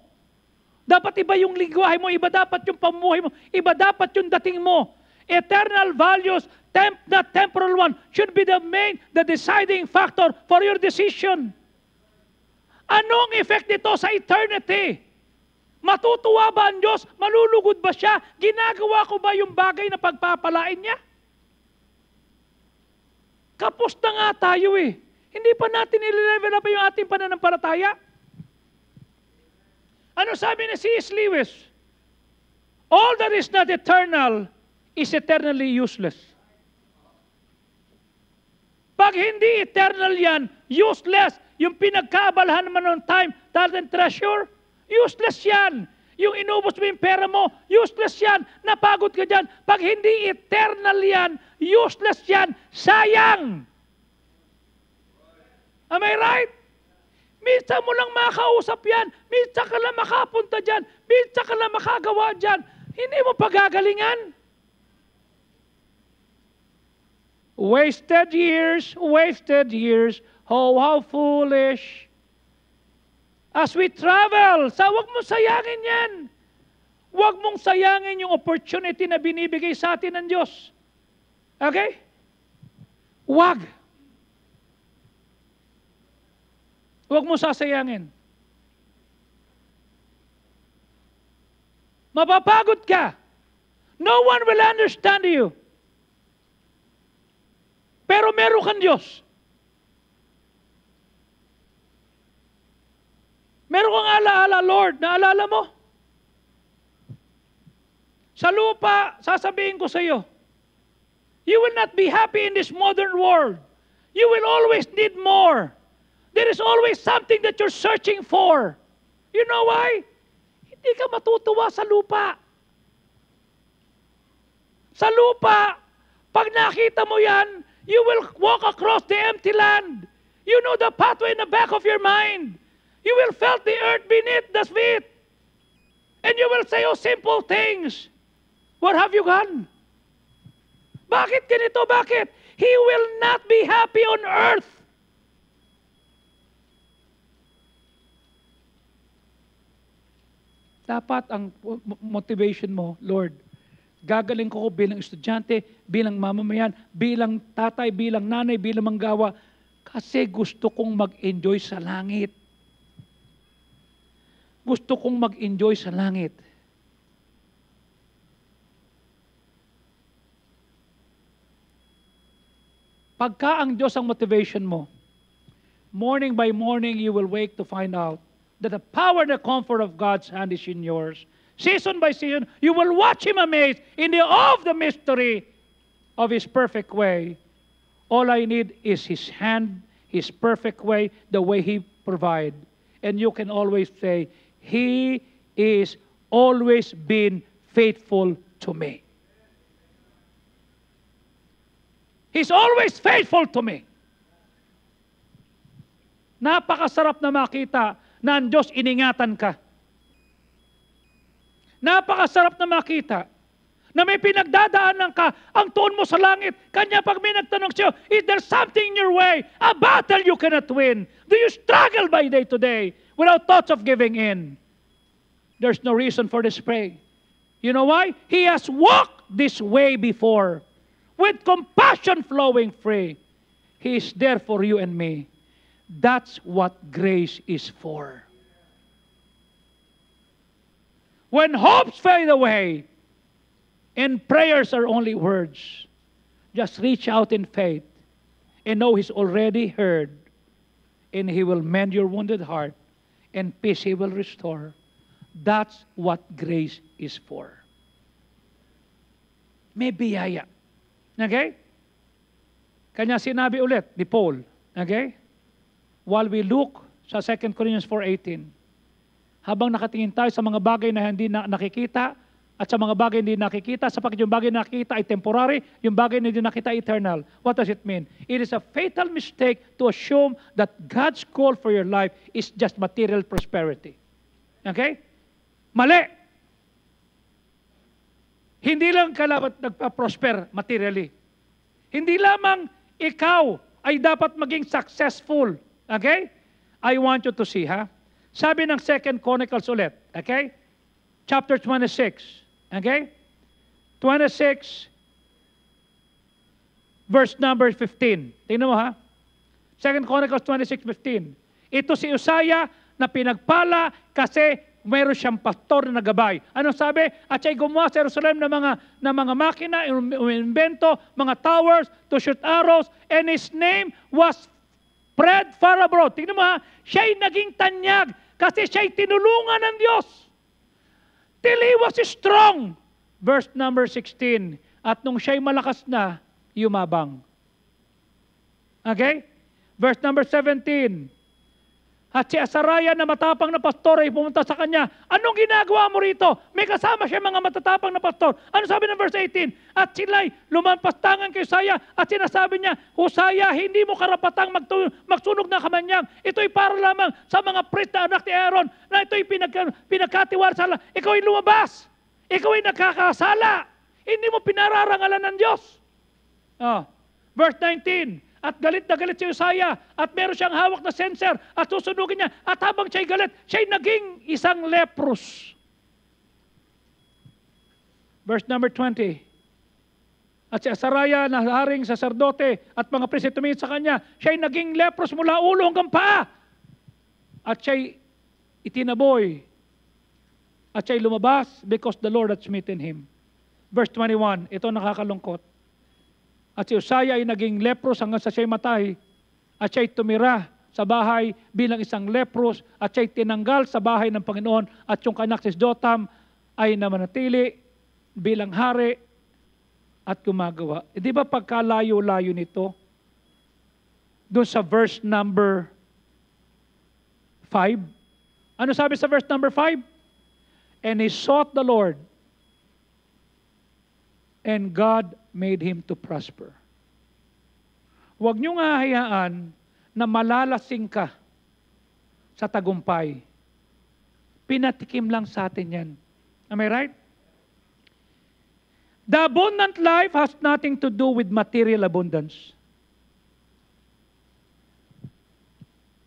Dapat iba yung lingwahe mo. Iba dapat yung pamuhay mo. Iba dapat yung dating mo. Eternal values, not temporal one, should be the deciding factor for your decision. Anong effect nito sa eternity? Matutuwa ba ang Diyos? Malulugod ba siya? Ginagawa ko ba yung bagay na pagpapalain niya? Kapos na nga tayo eh. Hindi pa natin nililevel up yung ating pananampalataya. Ano sabi ni C.S. Lewis? All that is not eternal is eternally useless. Pag hindi eternal yan, useless. Yung pinagkaabalahan naman ng time, talent, treasure, useless yan. Yung inubos mo yung pera mo, useless yan. Napagod ka dyan. Pag hindi eternal yan, useless yan. Sayang! Am I right? Minsan mo lang makausap yan. Minsan ka lang makapunta dyan. Minsan ka lang makagawa dyan. Hindi mo pagagalingan. Wasted years, wasted years. Oh, how foolish. As we travel, huwag mong sayangin yan. Huwag mong sayangin yung opportunity na binibigay sa atin ng Diyos. Okay? Huwag. Huwag mong sasayangin. Mapapagod ka. No one will understand you. Pero meron kang Diyos. Meron kang alaala, Lord, naalala mo? Sa lupa, sasabihin ko sa iyo, you will not be happy in this modern world. You will always need more. There is always something that you're searching for. You know why? Hindi ka matutuwa sa lupa. Sa lupa, pag nakita mo yan, you will walk across the empty land. You know the pathway in the back of your mind. You will feel the earth beneath the feet. And you will say, oh, simple things. Where have you gone? Bakit ganito? Bakit? He will not be happy on earth. Dapat ang motivation mo, Lord, gagaling ko bilang estudyante, bilang mamamayan, bilang tatay, bilang nanay, bilang manggawa, kasi gusto kong mag-enjoy sa langit. Gusto kong mag-enjoy sa langit. Pagka ang Diyos ang motivation mo, morning by morning you will wake to find out that the power and the comfort of God's hand is in yours. Season by season, you will watch Him amazed in the awe of the mystery of His perfect way. All I need is His hand, His perfect way, the way He provides. And you can always say, He is always been faithful to me. He's always faithful to me. Napakasarap na makita na ang Diyos iningatan ka. Napakasarap na makita na may pinagdadaanan ka, ang tuon mo sa langit. Kanya pag may nagtanong sa'yo, is there something in your way? A battle you cannot win? Do you struggle by day to day without thoughts of giving in? There's no reason for despair. You know why? He has walked this way before with compassion flowing free. He is there for you and me. That's what grace is for. When hopes fade away and prayers are only words, just reach out in faith and know He's already heard, and He will mend your wounded heart, and peace He will restore. That's what grace is for. May biyaya. Okay? Kanya sinabi ulit ni Paul, okay? While we look sa 2 Corinthians 4:18, habang nakatingin tayo sa mga bagay na hindi nakikita at sa mga bagay na hindi nakikita, sapagkat yung bagay na nakikita ay temporary, yung bagay na hindi nakita ay eternal. What does it mean? It is a fatal mistake to assume that God's call for your life is just material prosperity. Okay? Mali. Hindi lang ka dapat nagpa-prosper materially. Hindi lamang ikaw ay dapat maging successful. Okay? I want you to see, ha? Sabi ng 2 Chronicles ulit, okay? Chapter 26, okay? 26, verse number 15. Tingnan mo, ha? 2 Chronicles 26:15. Ito si Uzziah na pinagpala kasi Mayroon siyang pastor na nagabay. Ano sabi? At siya'y gumawa sa Jerusalem ng mga makina, invento, mga towers to shoot arrows, and his name was spread far abroad. Tingnan mo ha, siya'y naging tanyag kasi siya'y tinulungan ng Diyos. Till he was strong. Verse number 16. At nung siya'y malakas na, yumabang. Okay? Verse number 17. At si Azariah na matapang na pastor ay pumunta sa kanya. Anong ginagawa mo rito? May kasama siya mga matatapang na pastor. Ano sabi ng verse 18? At sila'y lumampastangan kay Hosea at sinasabi niya, Hosea, hindi mo karapatang magsunog ng kamanyang. Ito'y para lamang sa mga priest na anak ni Aaron na ito'y pinagkatiwala sa Allah. Ikaw ay lumabas. Ikaw ay nakakasala. Hindi mo pinararangalan ng Diyos. Verse 19. At galit na galit si Hosea at meron siyang hawak na censer at susunugin niya. At habang siya'y galit, siya'y naging isang leprous. Verse number 20. At si Azariah na haring saserdote at mga priest tumingin sa kanya, siya'y naging leprous mula ulo hanggang paa. At siya'y itinaboy. At siya'y lumabas because the Lord had smitten him. Verse 21. Ito nakakalungkot. At si Hosea ay naging leprous hanggang sa siya'y matay. At siya'y tumira sa bahay bilang isang leprous. At siya'y tinanggal sa bahay ng Panginoon. At yung kanak si Jotham ay namanatili bilang hari at gumagawa. Di ba pagkalayo-layo nito? Doon sa verse number 5. Ano sabi sa verse number 5? And he sought the Lord. And God made him to prosper. Huwag niyong hahayaan na malalasing ka sa tagumpay. Pinatikim lang sa atin yan. Am I right? The abundant life has nothing to do with material abundance.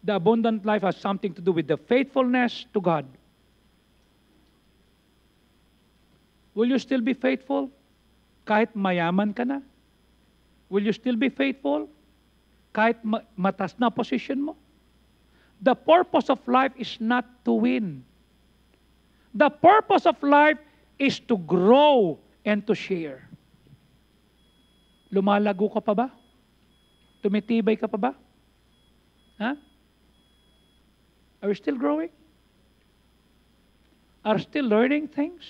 The abundant life has something to do with the faithfulness to God. Will you still be faithful? Kahit mayaman ka na? Will you still be faithful? Kahit matas na position mo? The purpose of life is not to win. The purpose of life is to grow and to share. Lumalago ka pa ba? Tumitibay ka pa ba? Huh? Are we still growing? Are still learning things?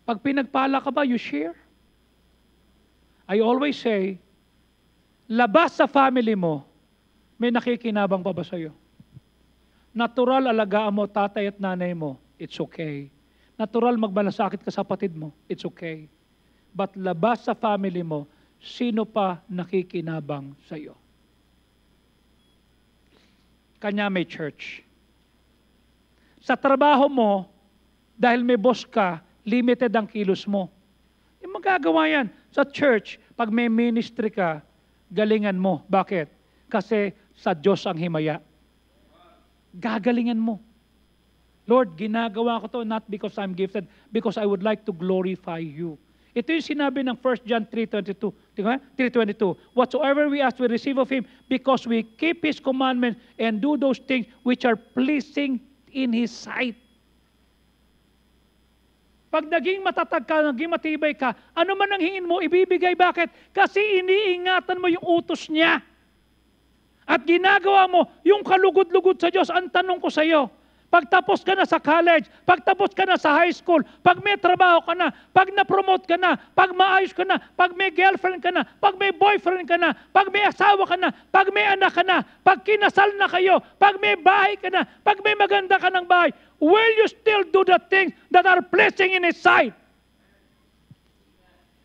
Pag pinagpala ka ba, you share? I always say, labas sa family mo, may nakikinabang pa ba sa'yo? Natural alagaan mo tatay at nanay mo, it's okay. Natural magmalasakit ka sa kapatid mo, it's okay. But labas sa family mo, sino pa nakikinabang sa'yo? Kanya may church. Sa trabaho mo, dahil may boss ka, limited ang kilos mo. Yung magagawa yan. Sa church, pag may ministry ka, galingan mo. Bakit? Kasi sa Diyos ang himaya. Gagalingan mo. Lord, ginagawa ko to not because I'm gifted, because I would like to glorify you. Ito yung sinabi ng 1 John 3:22. 3:22. Whatsoever we ask, we receive of Him because we keep His commandments and do those things which are pleasing in His sight. Pag naging matatag ka, naging matibay ka, ano man ang hingin mo, ibibigay. Bakit? Kasi iniingatan mo yung utos niya. At ginagawa mo yung kalugod-lugod sa Diyos. Ang tanong ko sa iyo, pagtapos ka na sa college, pagtapos ka na sa high school, pag may trabaho ka na, pag na-promote ka na, pag maayos ka na, pag may girlfriend ka na, pag may boyfriend ka na, pag may asawa ka na, pag may anak ka na, pag kinasal na kayo, pag may bahay ka na, pag may maganda ka ng bahay, will you still do the things that are pleasing in His sight?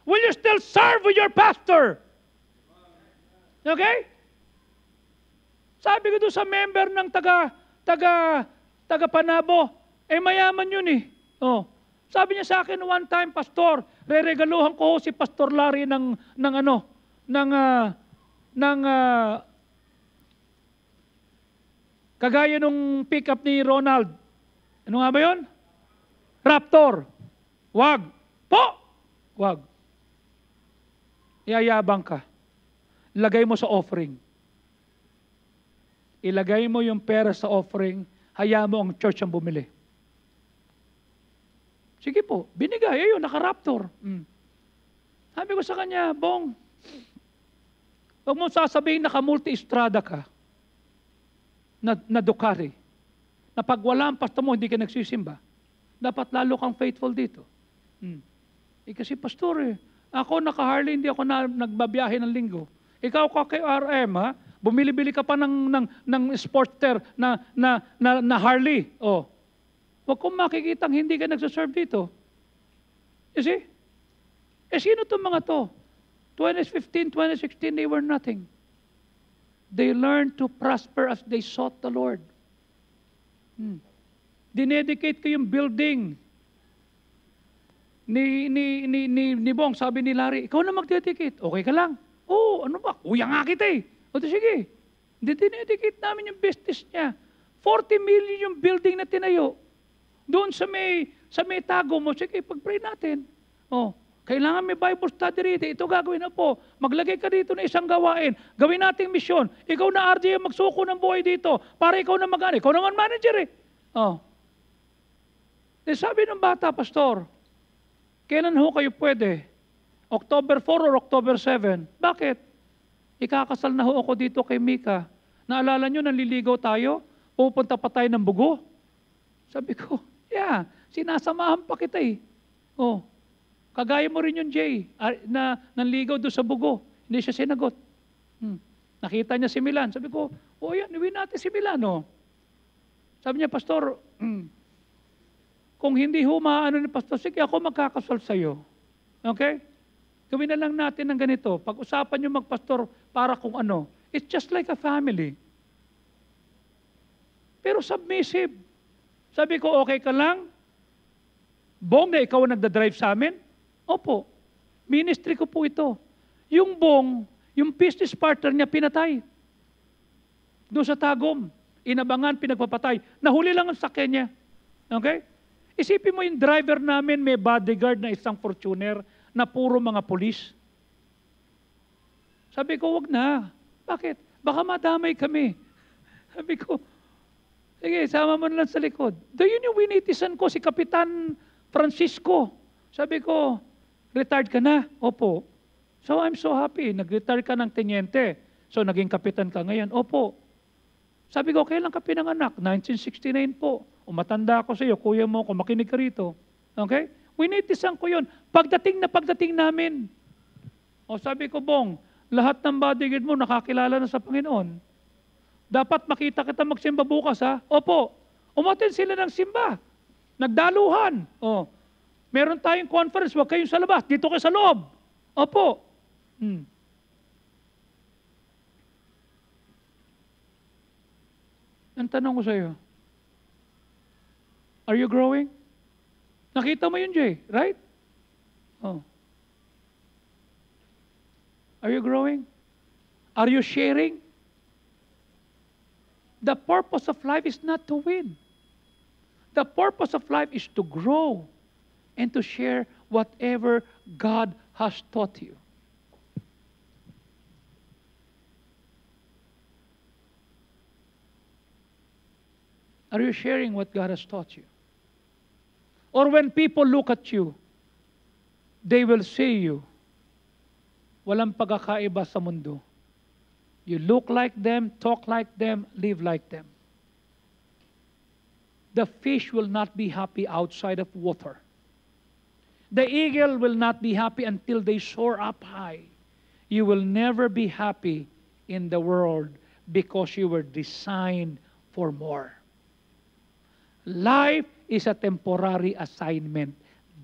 Will you still serve with your pastor? Okay? Sabi ko doon sa member ng taga Panabo, mayaman yun eh. Oh. Sabi niya sa akin one time, Pastor, reregaluhan ko si Pastor Larry ng kagaya nung pick-up ni Ronald. Ano nga ba yun? Raptor. Wag. Po! Wag. Yayabang ka. Lagay mo sa offering. ilagay mo yung pera sa offering, hayaan mo ang church ang bumili. Sige po, binigay, ayun, naka-Raptor. Sabi ko sa kanya, Bong, huwag mo sasabihin naka-multi-estrada ka, na Ducati, na pag wala ang pastor mo, hindi ka nagsisimba. Dapat lalo kang faithful dito. Kasi pastor ako naka-Harley, hindi ako nagbabiyahe ng linggo. Ikaw ka kay RM, ha? Bumili-bili ka pa ng Sportster na Harley. Huwag kong makikitang hindi ka nagsaserve dito. You see? Sino itong mga to? 2015, 2016, they were nothing. They learned to prosper as they sought the Lord. Dinedicate ko yung building. Ni Bong, sabi ni Larry, ikaw na magdedicate. Okay ka lang? Ano ba? Kuya nga kita O sige. Dinedicate namin yung business niya. 40 million yung building na tinayo. Doon sa may tago mo, sige, pag-pray natin. Kailangan may Bible study rito. Ito gagawin na po. Maglagay ka dito na isang gawain. Gawin nating misyon. Ikaw na RJ ang magsuko ng buhay dito. Para ikaw na mag-ano. Ikaw naman manager sabi ng bata, pastor, kailan ho kayo pwede? October 4 or October 7? Bakit? Ikakasal na ho ako dito kay Mika. Naalala nyo, nanliligaw tayo? Pupunta pa tayo ng Bugo? Sabi ko, sinasamahan pa kita kagaya mo rin yung Jay, na nanligaw doon sa Bugo. Hindi siya sinagot. Nakita niya si Milan. Sabi ko, yan, iwi natin si Milan, Sabi niya, pastor, kung hindi humaano ni pastor, sige, ako magkakasal sa'yo. Okay? Gawin na lang natin ng ganito. Pag-usapan niyo magpastor para kung ano. It's just like a family. Pero submissive. Sabi ko, okay ka lang? Bong, na ikaw ang nagdadrive sa amin? Opo. Ministry ko po ito. Yung Bong, yung business partner niya, pinatay. Doon sa Tagum. Inabangan, pinagpapatay. Nahuli lang ang sakyan niya. Okay? Isipin mo yung driver namin, may bodyguard na isang Fortuner na puro mga pulis. Sabi ko, wag na. Bakit? Baka madamay kami. Sabi ko, sige, sama mo na lang sa likod. Yun yung winitisan ko, si Kapitan Francisco. Sabi ko, retired ka na? Opo. So I'm so happy. Nag-retire ka ng tenyente. So naging kapitan ka ngayon? Opo. Sabi ko, kailan ka pinanganak? 1969 po. Matanda ako sa iyo, kuya mo, kung makinig ka rito. Okay? Winitisan ko yun. Pagdating namin. Sabi ko, Bong, lahat ng bodyguard mo nakakilala na sa Panginoon. Dapat makita kita magsimba bukas, ha? Opo. Umaten sila ng simba. Nagdaluhan. Meron tayong conference, huwag kayong sa labas. Dito kayo sa loob. Opo. Ang tanong ko sa iyo, are you growing? Nakita mo yun, Jay, right? Are you growing? Are you sharing? The purpose of life is not to win. The purpose of life is to grow and to share whatever God has taught you. Are you sharing what God has taught you? Or when people look at you, they will see you. Walang pagkakaiba sa mundo. You look like them, talk like them, live like them. The fish will not be happy outside of water. The eagle will not be happy until they soar up high. You will never be happy in the world because you were designed for more. Life is a temporary assignment.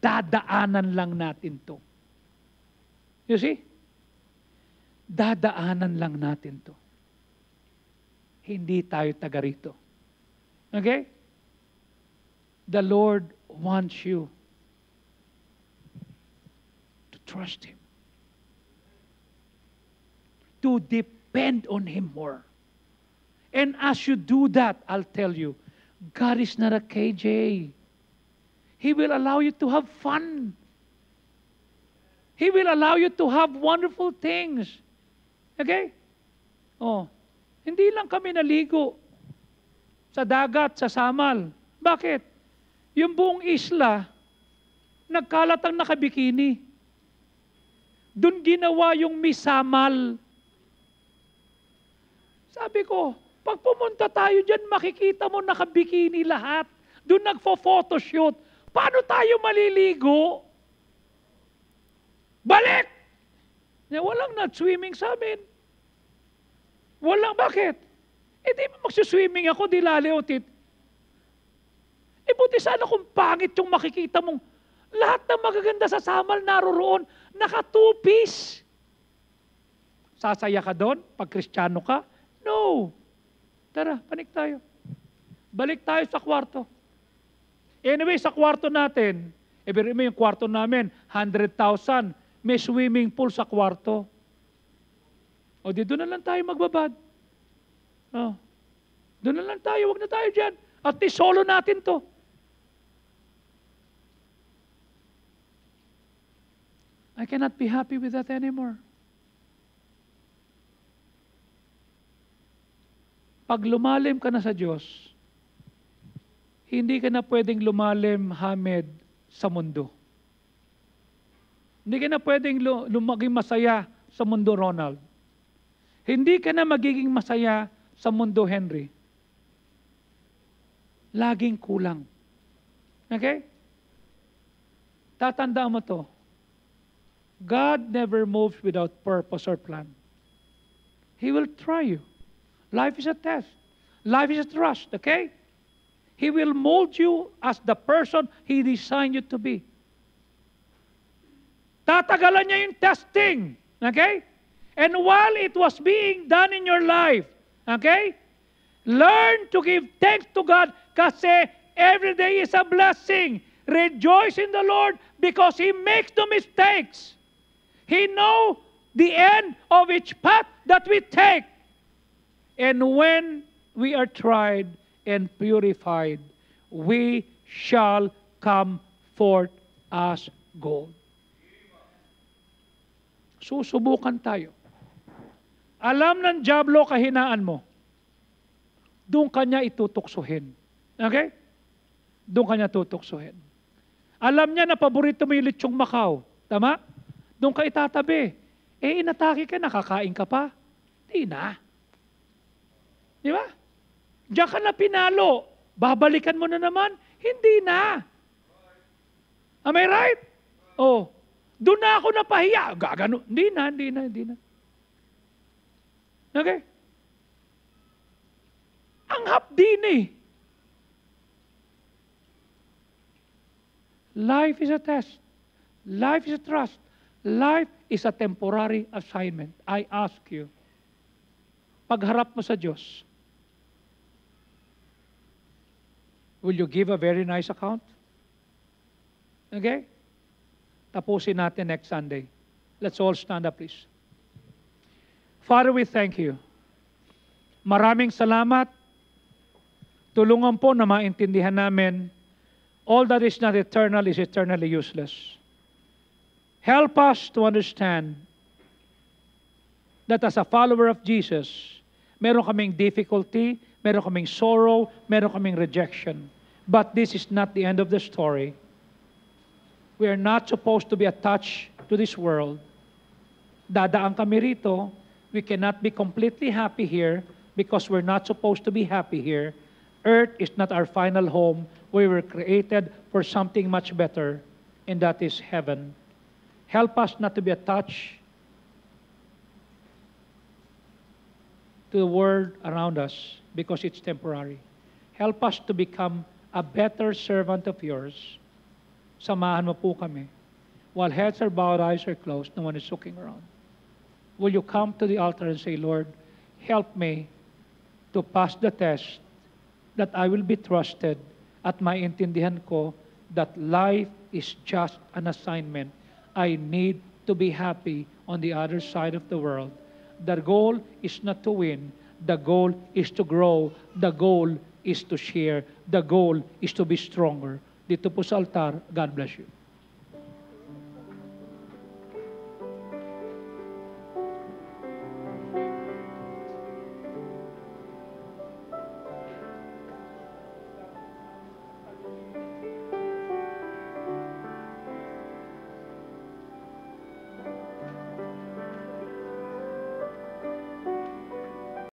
Dadaanan lang natin to. You see? Dadaanan lang natin to. Hindi tayo taga rito. Okay? The Lord wants you to trust Him. To depend on Him more. And as you do that, I'll tell you, God is not a KJ. He will allow you to have fun. He will allow you to have wonderful things. Okay? Hindi lang kami naligo sa dagat, sa Samal. Bakit? Yung buong isla, nagkalat ang nakabikini. Doon ginawa yung Misamal. Sabi ko, pag pumunta tayo dyan, makikita mo nakabikini lahat. Doon nagfo-photoshoot. Paano tayo maliligo? Balik! Walang nag-swimming sa amin. Walang, bakit? Di magsuswimming ako, di laleotit. Buti sana kung pangit yung makikita mong lahat ng magaganda sa Samal naroroon, naka-two-piece. Sasaya ka doon pag Kristiyano ka? No. Tara, panik tayo. Balik tayo sa kwarto. Anyway, sa kwarto natin, mo yung kwarto namin, 100,000. May swimming pool sa kwarto. O di doon na lang tayo magbabad. Oh. Doon na lang tayo, wag na tayo dyan. At least solo natin to. I cannot be happy with that anymore. Pag lumalim ka na sa Diyos, hindi ka na pwedeng lumalim, Hamed, sa mundo. Hindi ka na pwedeng maging masaya sa mundo, Ronald. Hindi ka na magiging masaya sa mundo, Henry. Laging kulang. Okay? Tatandaan mo to. God never moves without purpose or plan. He will try you. Life is a test. Life is a trust, okay? He will mold you as the person He designed you to be. Tatagalan niya yung testing, okay? And while it was being done in your life, okay? Learn to give thanks to God kasi every day is a blessing. Rejoice in the Lord because He makes no mistakes. He knows the end of each path that we take. And when we are tried and purified, we shall come forth as gold. Susubukan tayo. Alam ng dyablo kahinaan mo. Doon kanya itutuksohin. Okay? Doon kanya tutuksohin. Alam niya na paborito mo yung lechong Macau. Tama? Doon ka itatabi. Inatake ka, nakakain ka pa. Di na. Di ba? Diyan ka na pinalo. Babalikan mo na naman. Hindi na. Am I right? Oh. Doon na ako napahiya. Gagano. Hindi na. Okay? Ang hapdi eh. Life is a test. Life is a trust. Life is a temporary assignment. I ask you, pagharap mo sa Diyos, will you give a very nice account? Okay? Tapusin natin next Sunday. Let's all stand up, please. Father, we thank you. Maraming salamat. Tulungan po na maintindihan namin, all that is not eternal is eternally useless. Help us to understand that as a follower of Jesus, meron kaming difficulty, meron kaming sorrow, meron kaming rejection. But this is not the end of the story. We are not supposed to be attached to this world. Dadaan kami rito. We cannot be completely happy here because we're not supposed to be happy here. Earth is not our final home. We were created for something much better, and that is heaven. Help us not to be attached to the world around us because it's temporary. Help us to become a better servant of yours. Samahan mo po kami. While heads are bowed, eyes are closed, no one is looking around. Will you come to the altar and say, Lord, help me to pass the test that I will be trusted at maintindihan ko that life is just an assignment. I need to be happy on the other side of the world. The goal is not to win. The goal is to grow. The goal is to share. The goal is to be stronger. Dito po sa altar, God bless you.